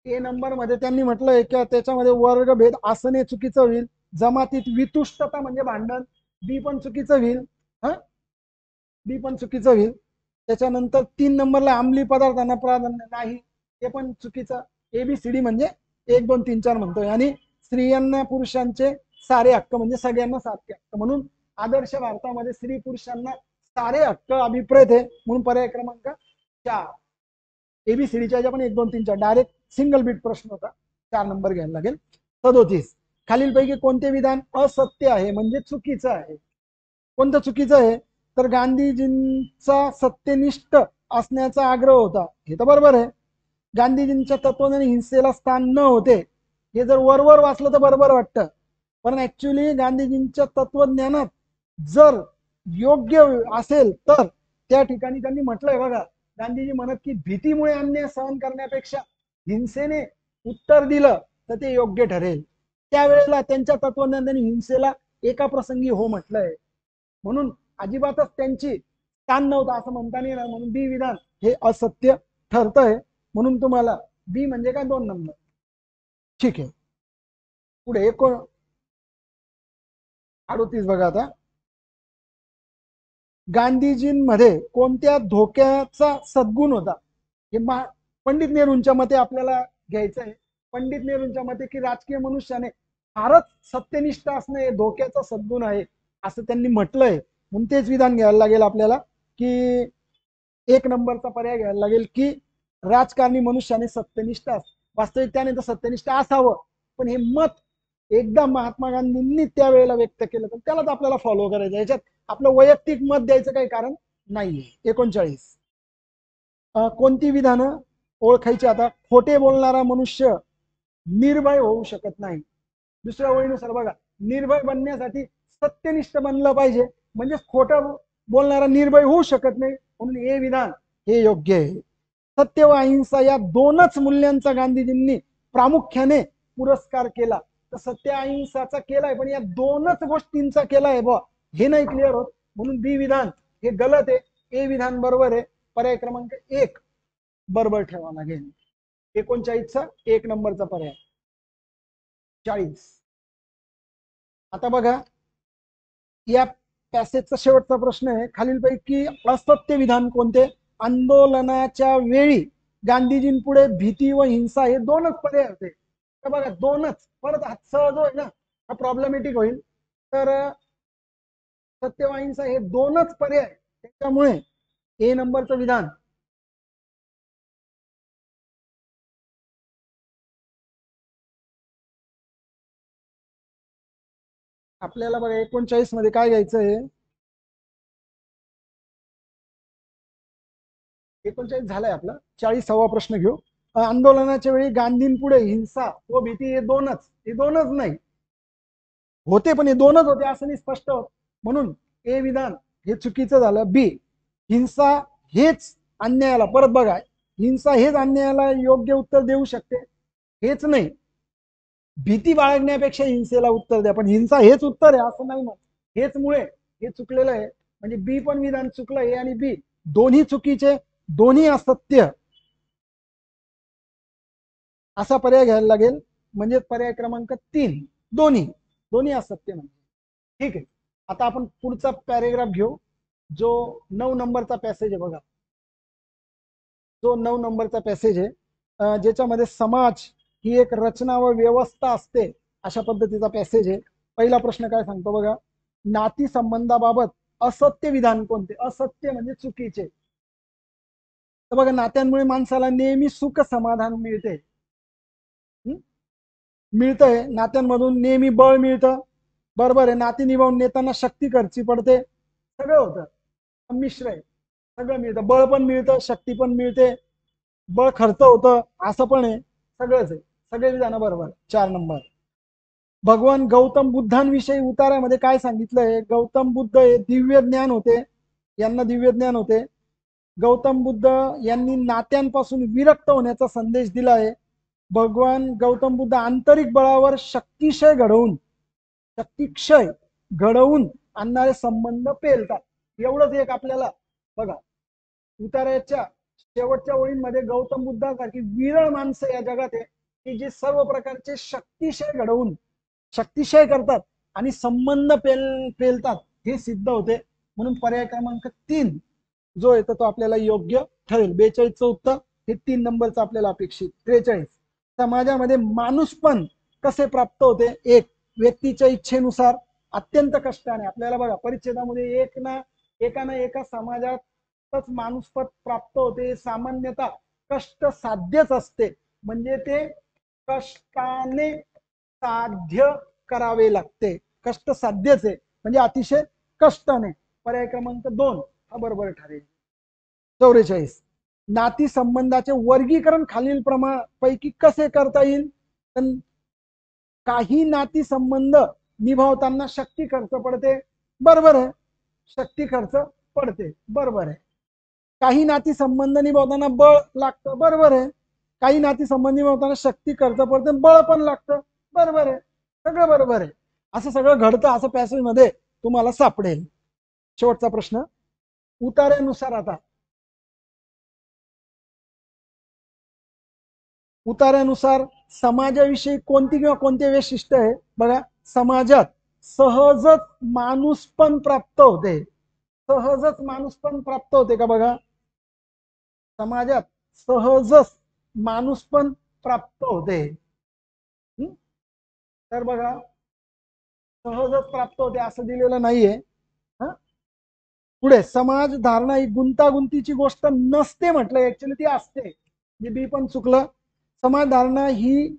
ए नंबर मध्ये त्यांनी म्हटलंय की त्याच्यामध्ये वर्गभेद असणे चुकीचं होईल. जमातीत वितुष्टता म्हणजे भांडण, बी पण चुकीचं होईल. बी पण चुकीचं होईल. त्याच्यानंतर 3 नंबरला अंमली पदार्थांना प्राधान्य नाही, हे पण चुकीचं. एबीसीडी म्हणजे 1 2 3 4 म्हणतोय. आणि स्त्रियांना पुरुषांचे सारे हक्क म्हणजे सगळ्यांना सारखे हक्क. म्हणून आदर्श भारतामध्ये स्त्री पुरुषांना सारे हक्क अभिप्रेत आहे. म्हणून पर्याय क्रमांक 4 एबीसीडीच्या ज्या पण 1 2 3 4 डायरेक्ट सिंगल बीट प्रश्न होता, 4 नंबर घ्यायला लागेल. 37, खालीलपैकी कोणते विधान असत्य आहे म्हणजे चुकीचं आहे? कोणतं चुकीचं आहे? तर गांधीजींचा सत्यनिष्ठ असण्याचा आग्रह होता, हे तर बरोबर आहे. गांधीजींच्या तत्वज्ञान हिंसेला स्थान न होते. हे जर वरवर वाचलं तर बरोबर वाटतं, पण ऍक्च्युली गांधीजींच्या तत्वज्ञानात जर योग्य असेल तर त्या ठिकाणी त्यांनी म्हटलंय बघा, गांधीजी म्हणत की भीतीमुळे अन्याय सहन करण्यापेक्षा हिंसेने उत्तर दिलं तर ते योग्य ठरेल. त्यावेळेला त्यांच्या तत्वज्ञानाने हिंसेला एका प्रसंगी हो म्हटलंय, म्हणून अजिबातच त्यांची स्थान नव्हतं असं म्हणता नाही येणार. म्हणून बी विधान हे असत्य ठरतंय. म्हणून तुम्हाला बी म्हणजे काय 2 नंबर. ठीक आहे, पुढे 38 बघा आता. गांधीजींमध्ये कोणत्या धोक्याचा सद्गुण होता? हे पंडित नेहरूंच्या मते आपल्याला घ्यायचं आहे. पंडित नेहरूंच्या मते की राजकीय मनुष्याने फारच सत्यनिष्ठ असणं हे धोक्याचा सद्गुण आहे असं त्यांनी म्हटलंय. म्हणून तेच विधान घ्यायला लागेल आपल्याला की 1 नंबरचा पर्याय घ्यायला लागेल की राजकारणी मनुष्याने सत्यनिष्ठ वास्तविक त्याने तर सत्यनिष्ठ असावं, पण हे मत एकदा महात्मा गांधींनी त्यावेळेला व्यक्त केलं तर त्यालाच आपल्याला फॉलो करायचं. याच्यात आपलं वैयक्तिक मत द्यायचं काही कारण नाहीये. 39 कोणती विधानं ओळखायची आता? खोटे बोलणारा मनुष्य निर्भय होऊ शकत नाही. दुसऱ्या ओळीनुसार बघा, निर्भय बनण्यासाठी सत्यनिष्ठ बनलं पाहिजे, म्हणजे खोटं बोलणारा निर्भय होऊ शकत नाही. म्हणून हे विधान हे योग्य आहे. सत्य व अहिंसा या 2च मूल्यांचा गांधीजींनी प्रामुख्याने पुरस्कार केला. तर सत्य अहिंसाचा केलाय, पण या 2च गोष्टींचा केलाय बा, हे नाही क्लिअर होत. म्हणून बी विधान हे गलत आहे. ए विधान बरोबर आहे. पर्याय क्रमांक 1 बरोबर ठेवा लागेल. 39चा 1 नंबरचा पर्याय. 40 आता बघा, या पॅसेजचा शेवटचा प्रश्न आहे. खालीलपैकी असत्य विधान कोणते? आंदोलनाच्या वेळी गांधीजींपुढे भीती व हिंसा हे 2च पर्याय होते. तर बघा 2च, परत हातसह जो आहे ना हा प्रॉब्लेमॅटिक होईल. तर सत्य व अहिंसा हे 2च पर्याय, त्याच्यामुळे ए नंबरचं विधान आपल्याला बघा 39 मध्ये काय घ्यायचं आहे. 39 झालाय आपला. 40वा प्रश्न घेऊ. आंदोलनाच्या वेळी गांधींपुढे हिंसा व भीती हे 2च नाही होते, पण हे 2च होते असं नाही स्पष्ट होत. म्हणून ए विधान हे चुकीचं झालं. बी हिंसा हेच अन्यायाला, परत बघा, हिंसा हेच अन्यायाला योग्य उत्तर देऊ शकते, हेच नाही. भीती बाळगण्यापेक्षा हिंसेला उत्तर द्या, पण हिंसा हेच उत्तर आहे असं नाही. मग हेच मुळे हे चुकलेलं आहे. म्हणजे बी पण विधान चुकलं. ए आणि बी दोन्ही चुकीचे, दोन्ही असत्य असा पर्याय घ्यायला लागेल. म्हणजे पर्याय क्रमांक 3 दोन्ही दोन्ही असत्य म्हणजे. ठीक आहे, आता आपण पुढचा पॅरेग्राफ घेऊ, जो 9 नंबरचा पॅसेज आहे बघा. जो 9 नंबरचा पॅसेज आहे, ज्याच्यामध्ये समाज ही एक रचना व व्यवस्था असते अशा पद्धतीचा पॅसेज आहे. पहिला प्रश्न काय सांगतो बघा, नाती संबंधाबाबत असत्य विधान कोणते? असत्य म्हणजे चुकीचे. तर बघा, नात्यांमुळे माणसाला नेहमी सुख समाधान मिळतंय. नात्यांमधून नेहमी बळ मिळतं, बरोबर आहे. नाती निभावून नेताना शक्ती खर्ची पडते, सगळं होतं, संमिश्र आहे, सगळं मिळतं. बळ पण मिळतं, शक्ती पण मिळते, बळ खर्च होतं असं पण आहे, सगळंच आहे. सगळे विधान बरोबर. 4 नंबर. भगवान गौतम बुद्धांविषयी उतार्यामध्ये काय सांगितलंय? गौतम बुद्ध हे दिव्य ज्ञान होते, यांना दिव्य ज्ञान होते. गौतम बुद्ध यांनी नात्यांपासून विरक्त होण्याचा संदेश दिला आहे. भगवान गौतम बुद्ध आंतरिक बळावर शक्तिक्षय घडवून आणणारे संबंध पेलतात. एवढंच एक आपल्याला बघा, उतार्याच्या शेवटच्या ओळींमध्ये गौतम बुद्धासारखी विरळ माणसं या जगात आहे की जे सर्व प्रकारचे शक्तिशय करतात आणि संबंध पेलतात, हे सिद्ध होते. म्हणून पर्याय क्रमांक 3 जो येतो तो आपल्याला योग्य ठरेल. 42चं उत्तर हे 3 नंबरचं आपल्याला अपेक्षित. 43 समाजामध्ये माणूसपण कसे प्राप्त होते? 1 व्यक्तीच्या इच्छेनुसार अत्यंत कष्टाने. आपल्याला बघा परिच्छेदामध्ये एका समाजातच माणूसपद प्राप्त होते. सामान्यतः कष्ट साध्यच असते, म्हणजे ते कष्टाने साध्य करावे लागते. कष्ट साध्यच आहे म्हणजे अतिशय कष्टाने. पर्याय क्रमांक 2 हा बरोबर ठरेल. 44 नाती संबंधाचे वर्गीकरण खालील पैकी कसे करता येईल? तर काही नाती संबंध निभावताना शक्ती खर्च पडते, बरोबर आहे. शक्ती खर्च पडते, बरोबर आहे. काही नाती संबंध निभावताना बळ लागतं, बरोबर आहे. काही नाती संबंध निभावताना शक्ती खर्च पडते, बळ पण लागतं, बरोबर आहे. सगळं बरोबर आहे. असं सगळं घडतं, असं पॅसेज मध्ये तुम्हाला सापडेल. शेवटचा प्रश्न उतार्यानुसार. आता उतार्यानुसार समाजाविषयी कोणती किंवा कोणते वैशिष्ट्य आहे? बघा, समाजात सहजच माणूसपण प्राप्त होते. सहजच माणूसपण प्राप्त होते का? बघा, समाजात सहजच माणूसपण प्राप्त होते. तर बघा, सहजच प्राप्त होते असं दिलेलं नाहीये. पुढे समाज धारणा ही गुंतागुंतीची गोष्ट नसते म्हटलं, ऍक्च्युली ती असते. म्हणजे बी पण चुकलं. समाज धारणा ही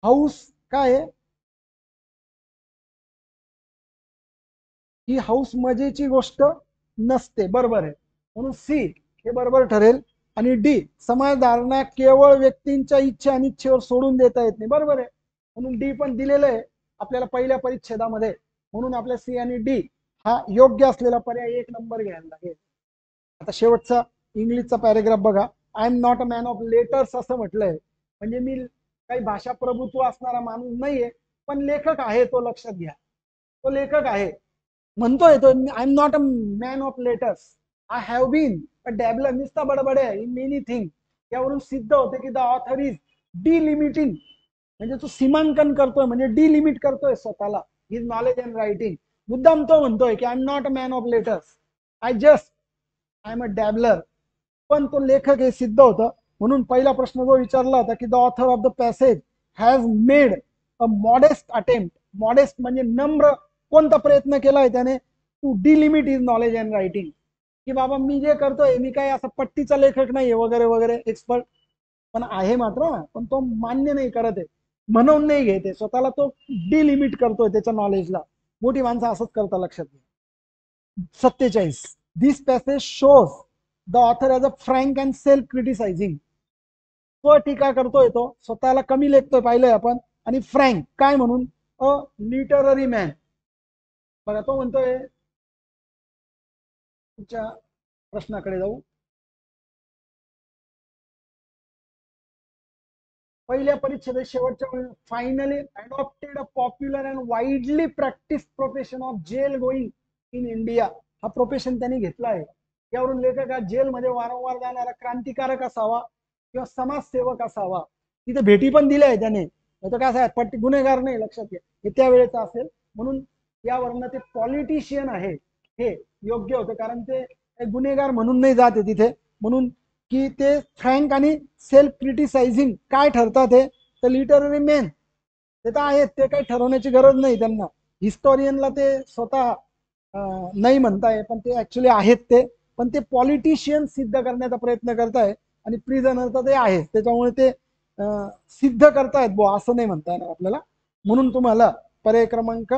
हाऊस काय आहे? ही हाऊस मजेची गोष्ट नसते, बरोबर आहे. म्हणून सी हे बरोबर ठरेल. आणि डी समाज धारणा केवळ व्यक्तींच्या इच्छा आणि इच्छेवर सोडून देता येत नाही, बरोबर आहे. म्हणून डी पण दिलेलं आहे आपल्याला पहिल्या परिच्छेदामध्ये. म्हणून आपल्या सी आणि डी हा योग्य असलेला पर्याय 1 नंबर घ्यायला लागेल. आता शेवटचा इंग्लिशचा पॅरेग्राफ बघा. I am not a man of letters असं म्हटलंय. म्हणजे मी काही भाषा प्रभुत्व असणारा माणूस नाहीये, पण लेखक आहे, तो लक्षात घ्या. तो लेखक आहे. म्हणतोय तो, I am not a man of letters, I have been a dabbler, नुसता बडबड आहे इन मेनी थिंग. यावरून सिद्ध होते की द ऑथर इज डिलिमिटिंग, म्हणजे तो सीमांकन करतोय, म्हणजे डिलिमिट करतोय स्वतःला, हिज नॉलेज अँड रायटिंग. मुद्दाम तो म्हणतोय की I am not a man of letters, I am a dabbler. पण तो लेखक हे सिद्ध होतं. म्हणून पहिला प्रश्न जो विचारला होता की the author of the passage has made a modest attempt. Modest म्हणजे नम्र. कोणता प्रयत्न केलाय त्याने? To delimit is knowledge and writing. की बाबा मी जे करतोय, मी काय असा पट्टीचा लेखक नाहीये वगैरे वगैरे, एक्सपर्ट पण आहे मात्र, पण तो मान्य नाही करत आहे, म्हणून नाही घेते स्वतःला, तो डिलिमिट करतोय त्याच्या नॉलेजला. मोठी माणसं असंच करता, लक्षात घ्या. 47 this passage shows the author as a frank and self criticising. स्व टीका करतोय, तो स्वतःला कमी लेखतोय, पाहिलंय आपण. आणि फ्रँक काय म्हणून? A literary man. बघा, तो म्हणतोय, तुमच्या प्रश्नाकडे जाऊ. पहिल्या परिच्छेद शेवटच्या, finally adopted a popular and widely practice profession of jail going in India. हा प्रोफेशन त्यांनी घेतला आहे. यावरून लेखक हा जेलमध्ये वारंवार जाणारा क्रांतिकारक असावा किंवा समाजसेवक असावा. तिथे भेटी पण दिल्या आहे त्याने. तर काय असं पट्टी गुन्हेगार नाही, लक्षात घ्या, हे त्यावेळेचं असेल. म्हणून यावरनं ते पॉलिटिशियन आहे हे योग्य होतं, कारण ते गुन्हेगार म्हणून नाही जाते तिथे. म्हणून की ते फ्रँक आणि सेल्फ क्रिटिसाइजिंग काय ठरतात हे? तर लिटररी मेन ते तर आहेत, ते काही ठरवण्याची गरज नाही त्यांना. हिस्टोरियनला ते स्वतः नाही म्हणताय, पण ते ऍक्च्युली आहेत ते. पण ते पॉलिटिशियन सिद्ध करण्याचा प्रयत्न करताय, आणि प्रिझनर तर ते आहे, त्याच्यामुळे ते सिद्ध करतायत बुवा, असं नाही म्हणता येणार आपल्याला. म्हणून तुम्हाला पर्याय क्रमांक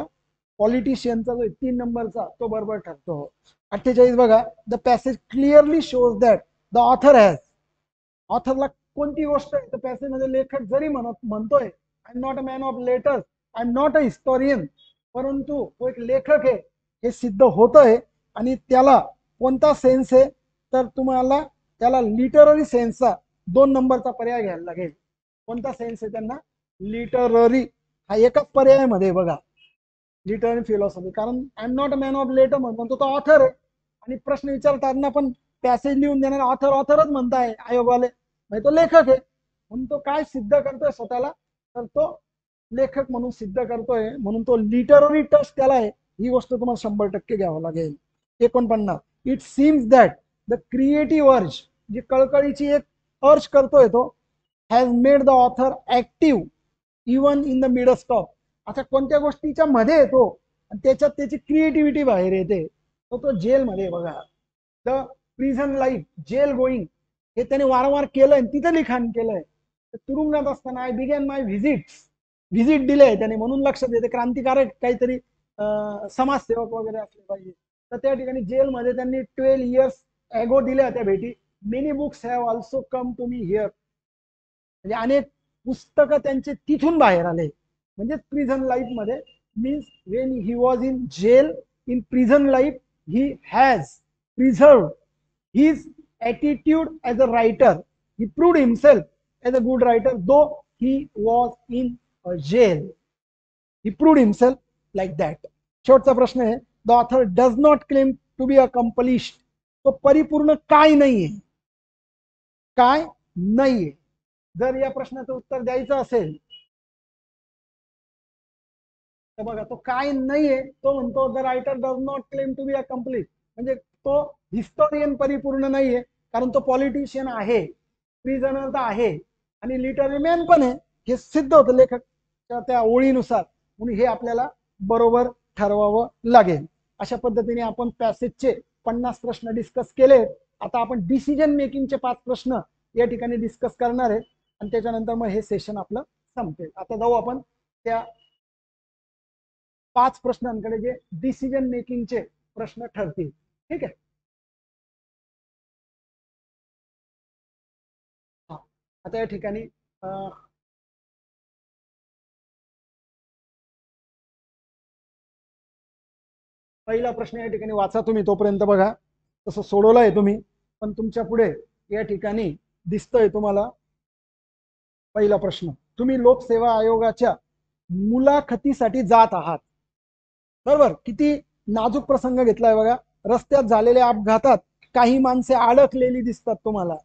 पॉलिटिशियनचा जो 3 नंबरचा तो बरोबर ठरतो. 48 बघा, the passage clearly shows that the author has. ऑथरला कोणती गोष्ट आहे? तर पॅसेज मध्ये लेखक जरी म्हणतोय I am not a man of letters, I am not a historian, परंतु तो एक लेखक आहे हे सिद्ध होत आहे. आणि त्याला कोणता सेन्स आहे? तर तुम्हाला त्याला लिटररी सेन्सचा 2 नंबरचा पर्याय घ्यायला लागेल. कोणता सेन्स आहे त्यांना? लिटररी. हा एकाच पर्यायामध्ये बघा, लिटररी फिलॉसॉफी. कारण I am not a man of letter म्हणतो तो ऑथर आहे, आणि प्रश्न विचारताना पण पॅसेज लिहून देणार ऑथर ऑथरच म्हणताय आयोगवाले, म्हणजे तो लेखक आहे. म्हणून तो काय सिद्ध करतोय स्वतःला? तर तो लेखक म्हणून सिद्ध करतोय. म्हणून तो लिटररी टच त्याला आहे. ही गोष्ट तुम्हाला 100% घ्यावं लागेल. 49 it seems that the creative अर्ज, जी कळकळीची एक अर्ज करतोय तो, has made the author active even in the midst of. अशा कोणत्या गोष्टीच्या मध्ये येतो आणि त्याच्यात त्याची क्रिएटिव्हिटी बाहेर येते, तो जेलमध्ये. बघा, the prison life, jail going, हे त्याने वारंवार केलंय, तिथे लिखाण केलंय. तुरुंगात असताना आय बिगॅन माय व्हिजिट दिले त्याने, म्हणून लक्षात येते क्रांतिकारक काहीतरी समाजसेवक वगैरे असले पाहिजे. तर त्या ठिकाणी जेलमध्ये त्यांनी 12 इयर्स ॲगो दिल्या त्या भेटी. Many books have also come to me here, म्हणजे अनेक पुस्तकं त्यांचे तिथून बाहेर आले. म्हणजे प्रिझन लाईफ मध्ये means when he was in jail in prison life he has preserve his attitude as a writer. He proved himself as a good writer though he was in jail. He proved himself like that. शेवटचा प्रश्न आहे, the author does not claim to be accomplished. तो परिपूर्ण काय नाहीये, काय नाहीये. जर या प्रश्नाचं उत्तर द्यायचं असेल तर बघा, तो काय नाहीये तो म्हणतो the writer does not claim to be a complete. म्हणजे तो हिस्टोरियन परिपूर्ण नाहीये, कारण तो पॉलिटिशियन आहे, प्रिझनर तर आहे आणि लिटररी मॅन पण आहे. हे सिद्ध होतं लेखकच्या त्या ओळीनुसार, म्हणून हे आपल्याला बरोबर ठरवावं लागेल. अशा पद्धतीने आपण पॅसेजचे 50 प्रश्न डिस्कस केले. आता आपण डिसिजन मेकिंगचे 5 प्रश्न या ठिकाणी डिस्कस करणार आहे आणि त्याच्यानंतर मग हे सेशन आपलं संपेल. आता जाऊ आपण त्या 5 प्रश्नांकडे जे डिसिजन मेकिंगचे प्रश्न ठरतील. ठीक आहे. आता या ठिकाणी पहिला प्रश्न या ठिकाणी वाचा तुम्ही, तोपर्यंत बघा तसं सोडवलाय तुम्ही, पण तुमच्या पुढे या ठिकाणी दिसतोय तुम्हाला पहिला प्रश्न. तुम्ही लोकसेवा आयोगाच्या मुलाखतीसाठी जात आहात, बरोबर. किती नाजूक प्रसंग घेतलाय बघा. रस्त्यात झालेल्या अपघातात काही माणसे अडकलेली दिसतात तुम्हाला.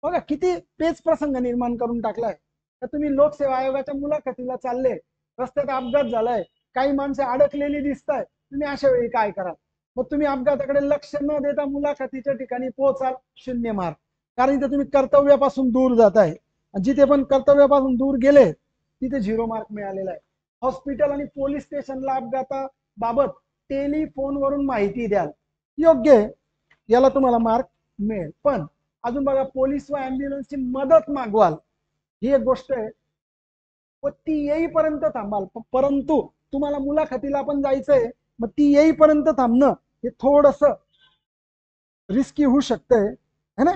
बघा किती पेच प्रसंग निर्माण करून टाकलाय. तर तुम्ही लोकसेवा आयोगाच्या मुलाखतीला चालले, रस्त्यात अपघात झालाय, काही माणसे अडकलेली दिसत आहे, तुम्ही अशा वेळी काय कराल? मग तुम्ही अपघाताकडे लक्ष न देता मुलाखतीच्या ठिकाणी पोहोचाल, 0 मार्क. कारण इथे तुम्ही कर्तव्यापासून दूर जात आहे. जिथे पण कर्तव्यापासून दूर गेले तिथे 0 मार्क मिळालेला आहे. हॉस्पिटल आणि पोलीस स्टेशनला अपघाताबाबत टेलिफोनवरून माहिती द्याल, योग्य आहे, याला तुम्हाला मार्क मिळेल. पण अजून बघा, पोलीस व ॲम्ब्युलन्सची मदत मागवाल, ही एक गोष्ट आहे, व ती येईपर्यंत थांबाल. परंतु तुम्हाला मुलाखतीला पण जायचंय, मग ती येईपर्यंत थांबणं हे थोडस रिस्की होऊ शकतंय, है ना.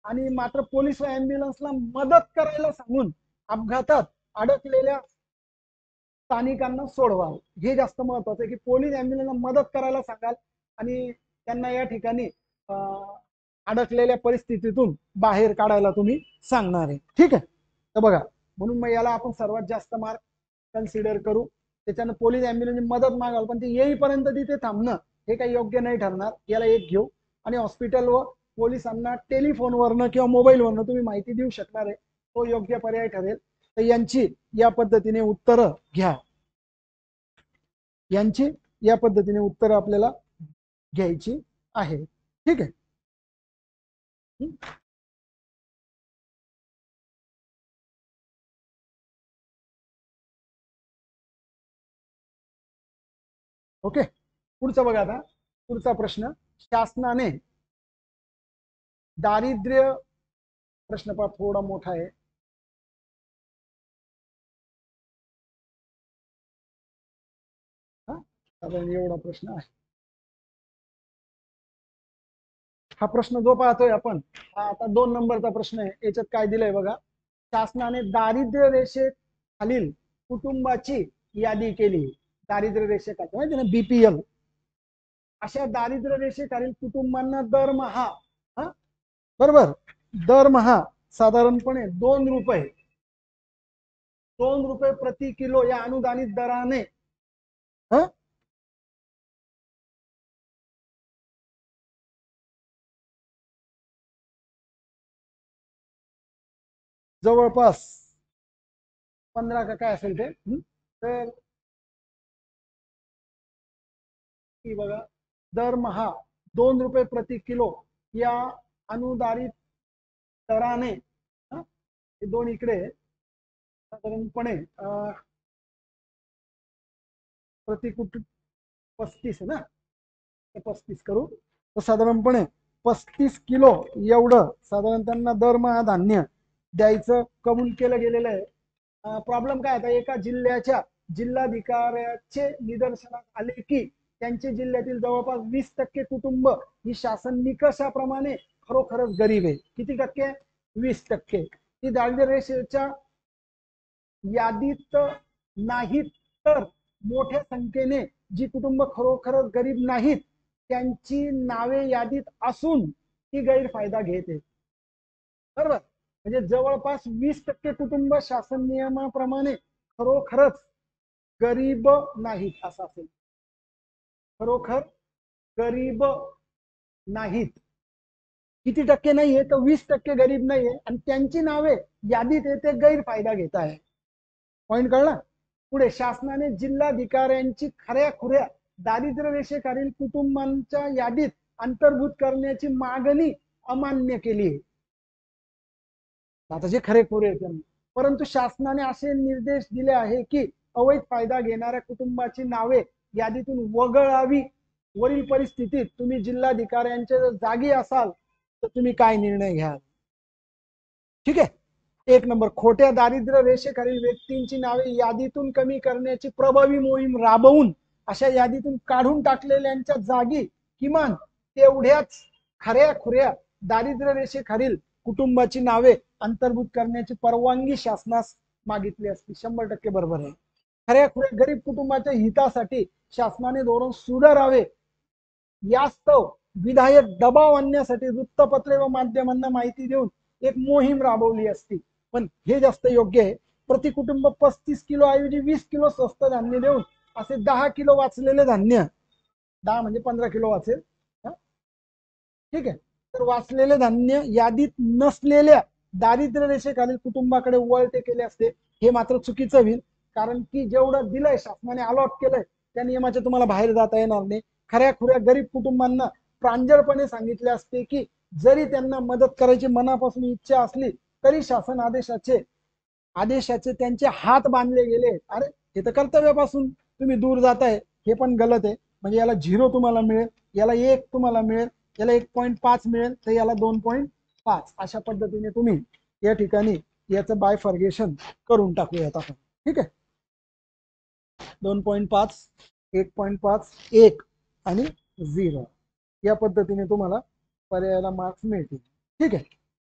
आणि मात्र पोलीस व ॲम्ब्युलन्सला मदत करायला सांगून अपघातात अडकलेल्या स्थानिकांना सोडवाल, हे जास्त महत्वाचं आहे. की पोलीस ॲम्ब्युलन्सला मदत करायला सांगाल आणि त्यांना या ठिकाणी अडकलेल्या परिस्थितीतून बाहेर काढायला तुम्ही सांगणार आहे. ठीक आहे. तर बघा, म्हणून मग याला आपण सर्वात जास्त मार्क कन्सिडर करू. त्याच्यानं पोलीस ॲम्ब्युलन्सची मदत मागाल पण ते येईपर्यंत तिथे थांबणं हे काही योग्य नाही ठरणार, याला 1 घेऊ. आणि हॉस्पिटल व पोलिसांना टेलिफोनवरनं किंवा मोबाईलवरनं तुम्ही माहिती देऊ शकणार आहे, तो योग्य पर्याय ठरेल. तर यांची या पद्धतीने उत्तरं घ्या. यांची या पद्धतीने उत्तरं आपल्याला घ्यायची आहे. ठीक आहे. ओके. पुढचा बघा. आता पुढचा प्रश्न, शासनाने दारिद्र्य, प्रश्न पहा थोडा मोठा आहे. साधारण एवढा प्रश्न आहे. हा प्रश्न जो पाहतोय आपण, हा आता 2 नंबरचा प्रश्न आहे. याच्यात काय दिलंय बघा, शासनाने दारिद्र्य रेषेखालील कुटुंबाची यादी केली. दारिद्र्य रेषेखाली माहिती ना, बीपीएल. अशा दारिद्र्य रेषेखालील कुटुंबांना दरमहा, बरोबर, दरमहा साधारणपणे 2 रुपये प्रति किलो या अनुदानित दराने जवळपास 15 का काय असेल ते. तर बघा, दरमहा 2 रुपये प्रति किलो या अनुदानित दराने, हे 2 इकडे साधारणपणे प्रति कुटुंब 35 आहे ना, 35 करू तर साधारणपणे 35 किलो एवढं साधारण त्यांना दरमहा धान्य द्यायचं कबूल केलं गेलेलं आहे. प्रॉब्लेम काय आता, एका जिल्ह्याच्या जिल्हाधिकाऱ्याचे निदर्शनास आले की त्यांचे जिल्ह्यातील जवळपास 20% कुटुंब ही शासन निकषाप्रमाणे खरोखरच गरीब आहे. किती टक्के? 20%. ती दारिद्र्य रेषेच्या यादीत नाहीत, तर मोठ्या संख्येने जी कुटुंब खरोखरच गरीब नाहीत त्यांची नावे यादीत असून ती गैरफायदा घेते. बरोबर. म्हणजे जवळपास 20% कुटुंब शासन नियमाप्रमाणे खरोखरच गरीब नाहीत असं असेल. खरोखर गरीब नाहीत. किती टक्के नाहीये? तर 20% गरीब नाहीये आणि त्यांची नावे यादीत येते, गैरफायदा घेत आहे. पॉइंट कळला? पुढे शासनाने जिल्हाधिकाऱ्यांची खऱ्याखुऱ्या दारिद्र्य रेषेखालील कुटुंबांच्या यादीत अंतर्भूत करण्याची मागणी अमान्य केली आहे. आता जे खरेखुरे त्यांनी, परंतु शासनाने असे निर्देश दिले आहे की अवैध फायदा घेणाऱ्या कुटुंबाची नावे यादीतून वगळावी. वरील परिस्थितीत तुम्ही जिल्हाधिकाऱ्यांच्या जागी असाल तर तुम्ही काय निर्णय घ्याल? ठीक आहे. 1 नंबर, खोट्या दारिद्र्य रेषेखालील व्यक्तींची नावे यादीतून कमी करण्याची प्रभावी मोहीम राबवून अशा यादीतून काढून टाकलेल्यांच्या जागी किमान तेवढ्याच खऱ्याखुऱ्या दारिद्र्य रेषेखालील कुटुंबाची नावे अंतर्भूत करण्याची परवानगी शासनास मागितली असती. 100% बरोबर आहे. खऱ्याखुऱ्या गरीब कुटुंबाच्या हितासाठी शासनाने धोरण सुधारावे यास्तव विधायक दबाव आणण्यासाठी वृत्तपत्रे व माध्यमांना माहिती देऊन एक मोहीम राबवली असती. पण हे जास्त योग्य आहे. प्रति कुटुंब 35 किलो ऐवजी 20 किलो स्वस्त धान्य देऊन असे 10 किलो वाचलेले धान्य, 10 म्हणजे 15 किलो वाचेल. ठीक आहे. तर वाचलेले धान्य यादीत नसलेल्या दारिद्र्य रेषेखालील कुटुंबाकडे वळते केले असते. हे मात्र चुकीचं होईल, कारण की जेवढं दिलंय शासनाने, अलॉट केलंय, त्या नियमाच्या तुम्हाला बाहेर जाता येणार नाही. खऱ्याखुऱ्या गरीब कुटुंबांना प्रांजळपणे सांगितले असते की जरी त्यांना मदत करायची मनापासून इच्छा असली तरी शासन आदेशाचे त्यांचे हात बांधले गेले. अरे हे तर कर्तव्यापासून तुम्ही दूर जाताय, हे पण गलत आहे. म्हणजे याला 0 तुम्हाला मिळेल, याला 1 तुम्हाला मिळेल, याला 1.5 मिळेल, तर याला 2.5. अशा पद्धतीने तुम्ही या ठिकाणी याचं बायफर्गेशन करून टाकूयात आपण. ठीक आहे. 2.5, 1.5, 1 आणि 0 या पद्धतीने तुम्हाला पर्यायाला मार्क्स मिळतील. ठीक आहे.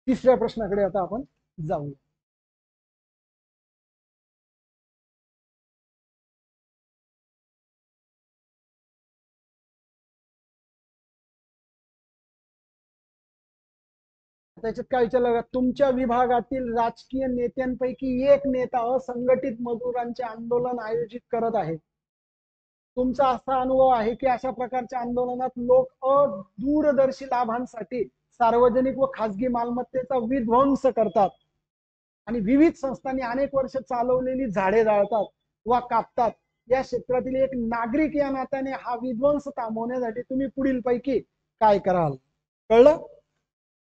तिसऱ्या प्रश्नाकडे आता आपण जाऊया. त्याच्यात काय विचारलं? तुमच्या विभागातील राजकीय नेत्यांपैकी एक नेता असंघटित मजुरांचे आंदोलन आयोजित करत आहे. तुमचा असा अनुभव आहे की अशा प्रकारच्या आंदोलनात लोक दूरदर्शी लाभांसाठी सार्वजनिक व खासगी मालमत्तेचा विध्वंस करतात आणि विविध संस्थांनी अनेक वर्ष चालवलेली झाडे जाळतात वा कापतात. या क्षेत्रातील एक नागरिक या नात्याने हा विध्वंस थांबवण्यासाठी तुम्ही पुढील पैकी काय कराल? कळलं?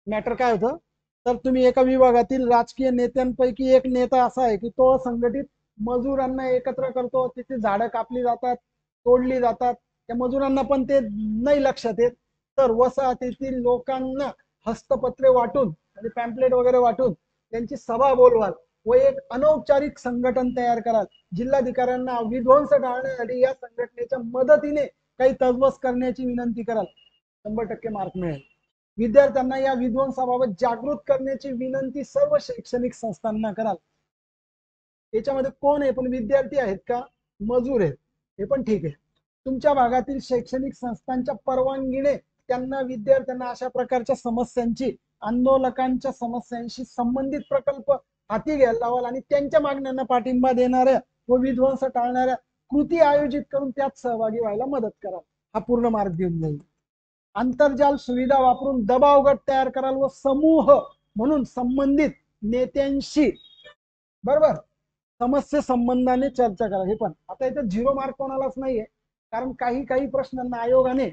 मॅटर काय होतं? तर तुम्ही एका विभागातील राजकीय नेत्यांपैकी एक नेता असा आहे की तो संघटित मजुरांना एकत्र करतो. तिथे झाडं कापली जातात, तोडली जातात. त्या मजुरांना पण ते नाही लक्षात येत. तर वसाहतीतील लोकांना हस्तपत्रे वाटून आणि पॅम्पलेट वगैरे वाटून त्यांची सभा बोलवाल व एक अनौपचारिक संघटन तयार कराल. जिल्हाधिकाऱ्यांना विध्वंस टाळण्यासाठी या संघटनेच्या मदतीने काही तजवस करण्याची विनंती कराल. 100% मार्क मिळेल. विद्यार्थ्यांना या विध्वंसाबाबत जागृत करण्याची विनंती सर्व शैक्षणिक संस्थांना कराल. याच्यामध्ये कोण आहे? पण विद्यार्थी आहेत का? मजूर आहेत? हे पण ठीक आहे. तुमच्या भागातील शैक्षणिक संस्थांच्या परवानगीने त्यांना विद्यार्थ्यांना अशा प्रकारच्या समस्यांची, आंदोलकांच्या समस्यांशी संबंधित प्रकल्प हाती घ्यायला लावाल आणि त्यांच्या मागण्यांना पाठिंबा देणाऱ्या व विध्वंस टाळणाऱ्या कृती आयोजित करून त्यात सहभागी व्हायला मदत कराल. हा पूर्ण मार्ग देऊन जाईल. आंतरजाल सुविधा वापरून दबाव गट तयार कराल व समूह म्हणून संबंधित नेत्यांशी बरोबर समस्या संबंधाने चर्चा करा. हे पण आता इथे 0 मार्क कोणालाच नाहीये, कारण काही प्रश्नांना आयोगाने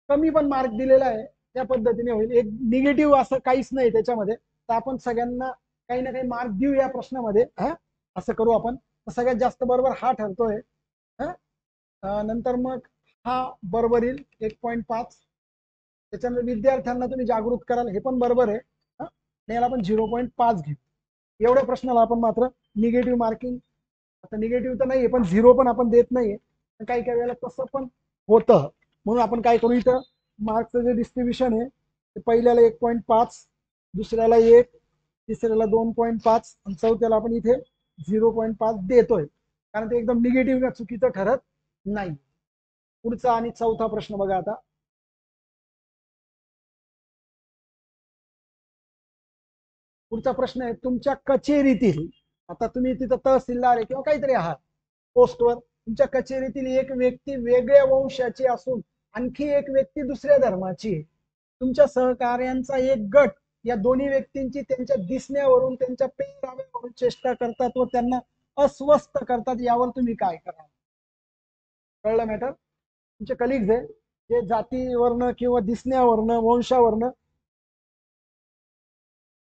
कमी पण मार्क दिलेला आहे. त्या पद्धतीने होईल. एक निगेटिव्ह असं काहीच नाही त्याच्यामध्ये. तर आपण सगळ्यांना काही ना काही मार्क देऊ या प्रश्नामध्ये. असं करू आपण. सगळ्यात जास्त बरोबर हा ठरतोय. नंतर मग हा बरोबर येईल 1.5. त्याच्यानंतर विद्यार्थ्यांना तुम्ही जागृत कराल, हे पण बरोबर आहे. याला आपण 0.5 घेऊ. एवढ्या प्रश्नाला आपण मात्र निगेटिव्ह मार्किंग, आता निगेटिव्ह तर नाहीये पण 0 पण आपण देत नाहीये. काही काही वेळेला तसं पण होतं. म्हणून आपण काय करू, इथं मार्कचं जे डिस्ट्रीब्युशन आहे ते पहिल्याला 1.5, दुसऱ्याला 1, तिसऱ्याला 2.5 आणि चौथ्याला आपण इथे 0.5 देतोय, कारण ते एकदम निगेटिव्ह चुकीचं ठरत नाही. पुढचा आणि चौथा प्रश्न बघा आता. पुढचा प्रश्न आहे, तुमच्या कचेरीतील, आता तुम्ही तिथं तहसीलदार आहे किंवा काहीतरी आहात पोस्टवर, तुमच्या कचेरीतील एक व्यक्ती वेगळ्या वंशाची असून आणखी एक व्यक्ती दुसऱ्या धर्माची आहे. तुमच्या सहकार्यांचा एक गट या दोन्ही व्यक्तींची त्यांच्या दिसण्यावरून, त्यांच्या पेहराव्यावरून चेष्टा करतात व त्यांना अस्वस्थ करतात. यावर तुम्ही काय कराल? कळलं मॅटर? तुमचे कलिग्ज आहे जे जातीवरनं किंवा दिसण्यावरनं, वंशावरनं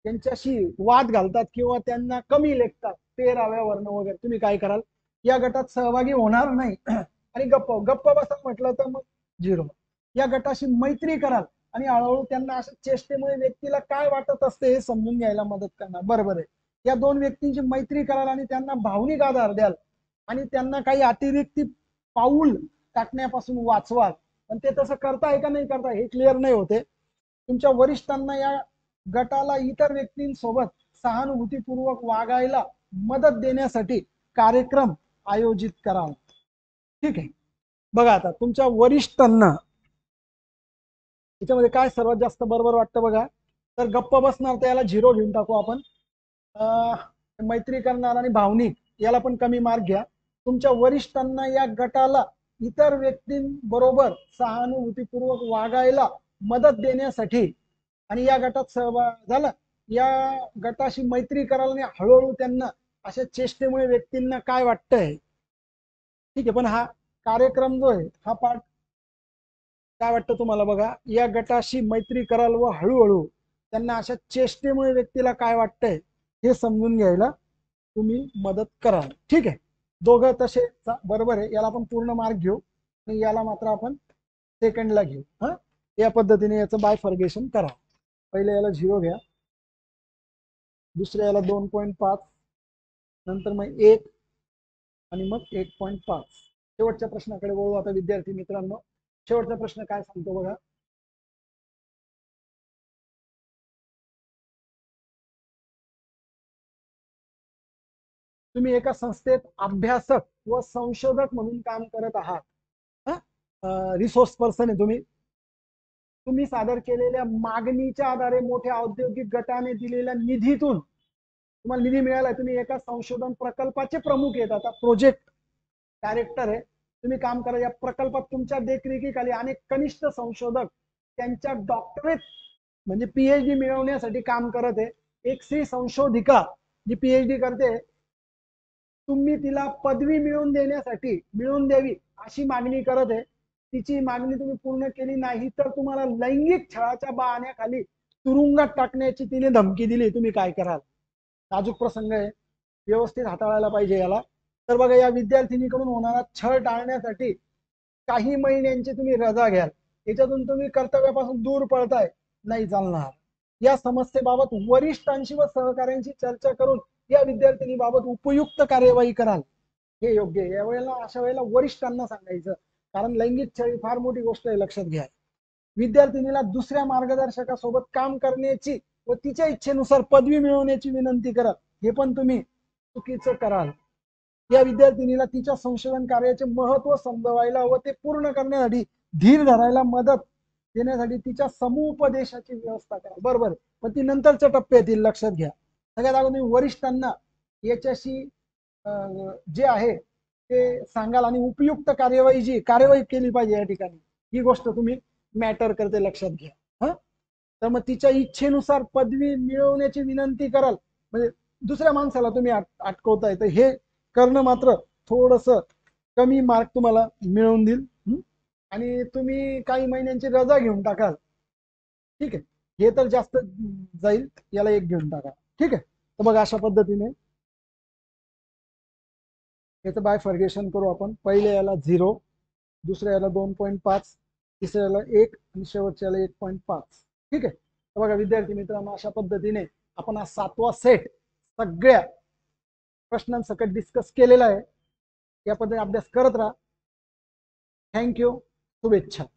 त्यांच्याशी वाद घालतात किंवा त्यांना कमी लेखतात पेहराव्यावरनं वगैरे, तुम्ही काय कराल? या गटात सहभागी होणार नाही आणि गप्प गप्प बसा म्हटलं तर मग 0. या गटाशी मैत्री कराल आणि हळूहळू त्यांना अशा चेष्टेमुळे व्यक्तीला काय वाटत असते हे समजून घ्यायला मदत करणार. बरोबर आहे. या दोन व्यक्तींची मैत्री कराल आणि त्यांना भावनिक आधार द्याल आणि त्यांना काही अतिरिक्त पाऊल टाकण्यापासून वाचवाल. पण ते तसं करताय का नाही करताय हे क्लिअर नाही होते. तुमच्या वरिष्ठांना या गटाला इतर व्यक्तींसोबत सहानुभूतीपूर्वक वागायला मदत देण्यासाठी कार्यक्रम आयोजित कराल. ठीक आहे. बघा आता तुमच्या वरिष्ठांना याच्यामध्ये काय सर्वात जास्त बरोबर वाटतं बघा. तर गप्प बसणार तर याला 0 घेऊन टाकू आपण. मैत्री करणार आणि भावनिक याला पण कमी मार्क घ्या. तुमच्या वरिष्ठांना या गटाला इतर व्यक्तींबरोबर सहानुभूतीपूर्वक वागायला मदत देण्यासाठी आणि या गटात सहभाग झाला, या गटाशी मैत्री करायला आणि हळूहळू त्यांना अशा चेष्टेमुळे व्यक्तींना काय वाटतंय. ठीक आहे. पण हा कार्यक्रम जो आहे हा पार्ट काय वाटतं तुम्हाला बघा. या गटाशी मैत्री कराल व हळूहळू त्यांना अशा चेष्टेमुळे व्यक्तीला काय वाटतंय हे समजून घ्यायला तुम्ही मदत कराल. ठीक आहे. दोघं तसे बरोबर आहे. याला आपण पूर्ण मार्क घेऊ आणि याला मात्र आपण सेकंडला घेऊ. हा, या पद्धतीने याचं बायफर्गेशन करा. पहिले याला 0 घ्या, दुसऱ्या याला 2.5, नंतर मग 1 आणि मग 1.5. शेवटच्या प्रश्नाकडे वळू आता विद्यार्थी मित्रांनो. शेवटचा प्रश्न काय सांगतो बघा. तुम्ही एका संस्थेत अभ्यासक व संशोधक म्हणून काम करत आहात. रिसोर्स पर्सन आहे तुम्ही. तुम्ही सादर केलेल्या मागणीच्या आधारे मोठ्या औद्योगिक गटाने दिलेल्या निधीतून तुम्हाला निधी मिळाला. तुम्ही एका संशोधन प्रकल्पाचे प्रमुख आहेत, आता प्रोजेक्ट डायरेक्टर आहे तुम्ही काम करा. या प्रकल्पात तुमच्या देखरेखीखाली अनेक कनिष्ठ संशोधक त्यांच्या डॉक्टरेट म्हणजे पीएचडी मिळवण्यासाठी काम करत आहे. एक स्त्री संशोधिका जी पीएचडी करते, तुम्ही तिला पदवी मिळवून द्यावी अशी मागणी करत आहे. तिची मागणी तुम्ही पूर्ण केली नाही तर तुम्हाला लैंगिक छळाच्या बहाण्याखाली तुरुंगात टाकण्याची तिने धमकी दिली. तुम्ही काय कराल? नाजूक प्रसंग आहे, व्यवस्थित हाताळायला पाहिजे याला. तर बघा, या विद्यार्थिनीकडून होणारा छळ टाळण्यासाठी काही महिन्यांची तुम्ही रजा घ्याल. याच्यातून तुम्ही कर्तव्यापासून दूर पळताय, नाही चालणार. या समस्येबाबत वरिष्ठांशी व सहकाऱ्यांशी चर्चा करून या विद्यार्थिनीबाबत उपयुक्त कार्यवाही कराल, हे योग्य आहे. यावेळेला अशा वेळेला वरिष्ठांना सांगायचं, कारण लैंगिक छळ फार मोठी गोष्ट आहे, लक्षात घ्या. विद्यार्थिनीला दुसऱ्या मार्गदर्शकासोबत काम करण्याची व तिच्या इच्छेनुसार पदवी मिळवण्याची विनंती करा, हे पण तुम्ही चुकीचं कराल. या विद्यार्थिनीला तिच्या संशोधन कार्याचे महत्व समजवायला व ते पूर्ण करण्यासाठी धीर धरायला मदत देण्यासाठी तिच्या समुपदेशाची व्यवस्था करा. बरोबर, पण ती नंतरच्या टप्प्यात येईल, लक्षात घ्या. सगळ्यात अगोदर तुम्ही वरिष्ठांना याच्याशी जे आहे ते सांगाल आणि उपयुक्त कार्यवाही केली पाहिजे. या ठिकाणी ही गोष्ट तुम्ही मॅटर करते, लक्षात घ्या. हा, तर मग तिच्या इच्छेनुसार पदवी मिळवण्याची विनंती कराल, म्हणजे दुसऱ्या माणसाला तुम्ही अटकवताय, तर हे करणं मात्र थोडस कमी मार्क तुम्हाला मिळवून देईल. आणि तुम्ही काही महिन्यांची रजा घेऊन टाकाल. ठीक आहे, हे तर जास्त जाईल, याला 1 घेऊन टाका. ठीक आहे. तर बघा, अशा पद्धतीने याचं बायफर्गेशन करू आपण. पहिले याला 0, दुसऱ्या याला 2.5, तिसऱ्या याला 1 आणि शेवटच्या याला 1.5. ठीक आहे. तर बघा विद्यार्थी मित्रांनो, अशा पद्धतीने आपण हा 7वा सेट सगळ्या प्रश्नांसकट डिस्कस केलेला आहे. या पद्धतीने अभ्यास करत राहा. थँक्यू. शुभेच्छा.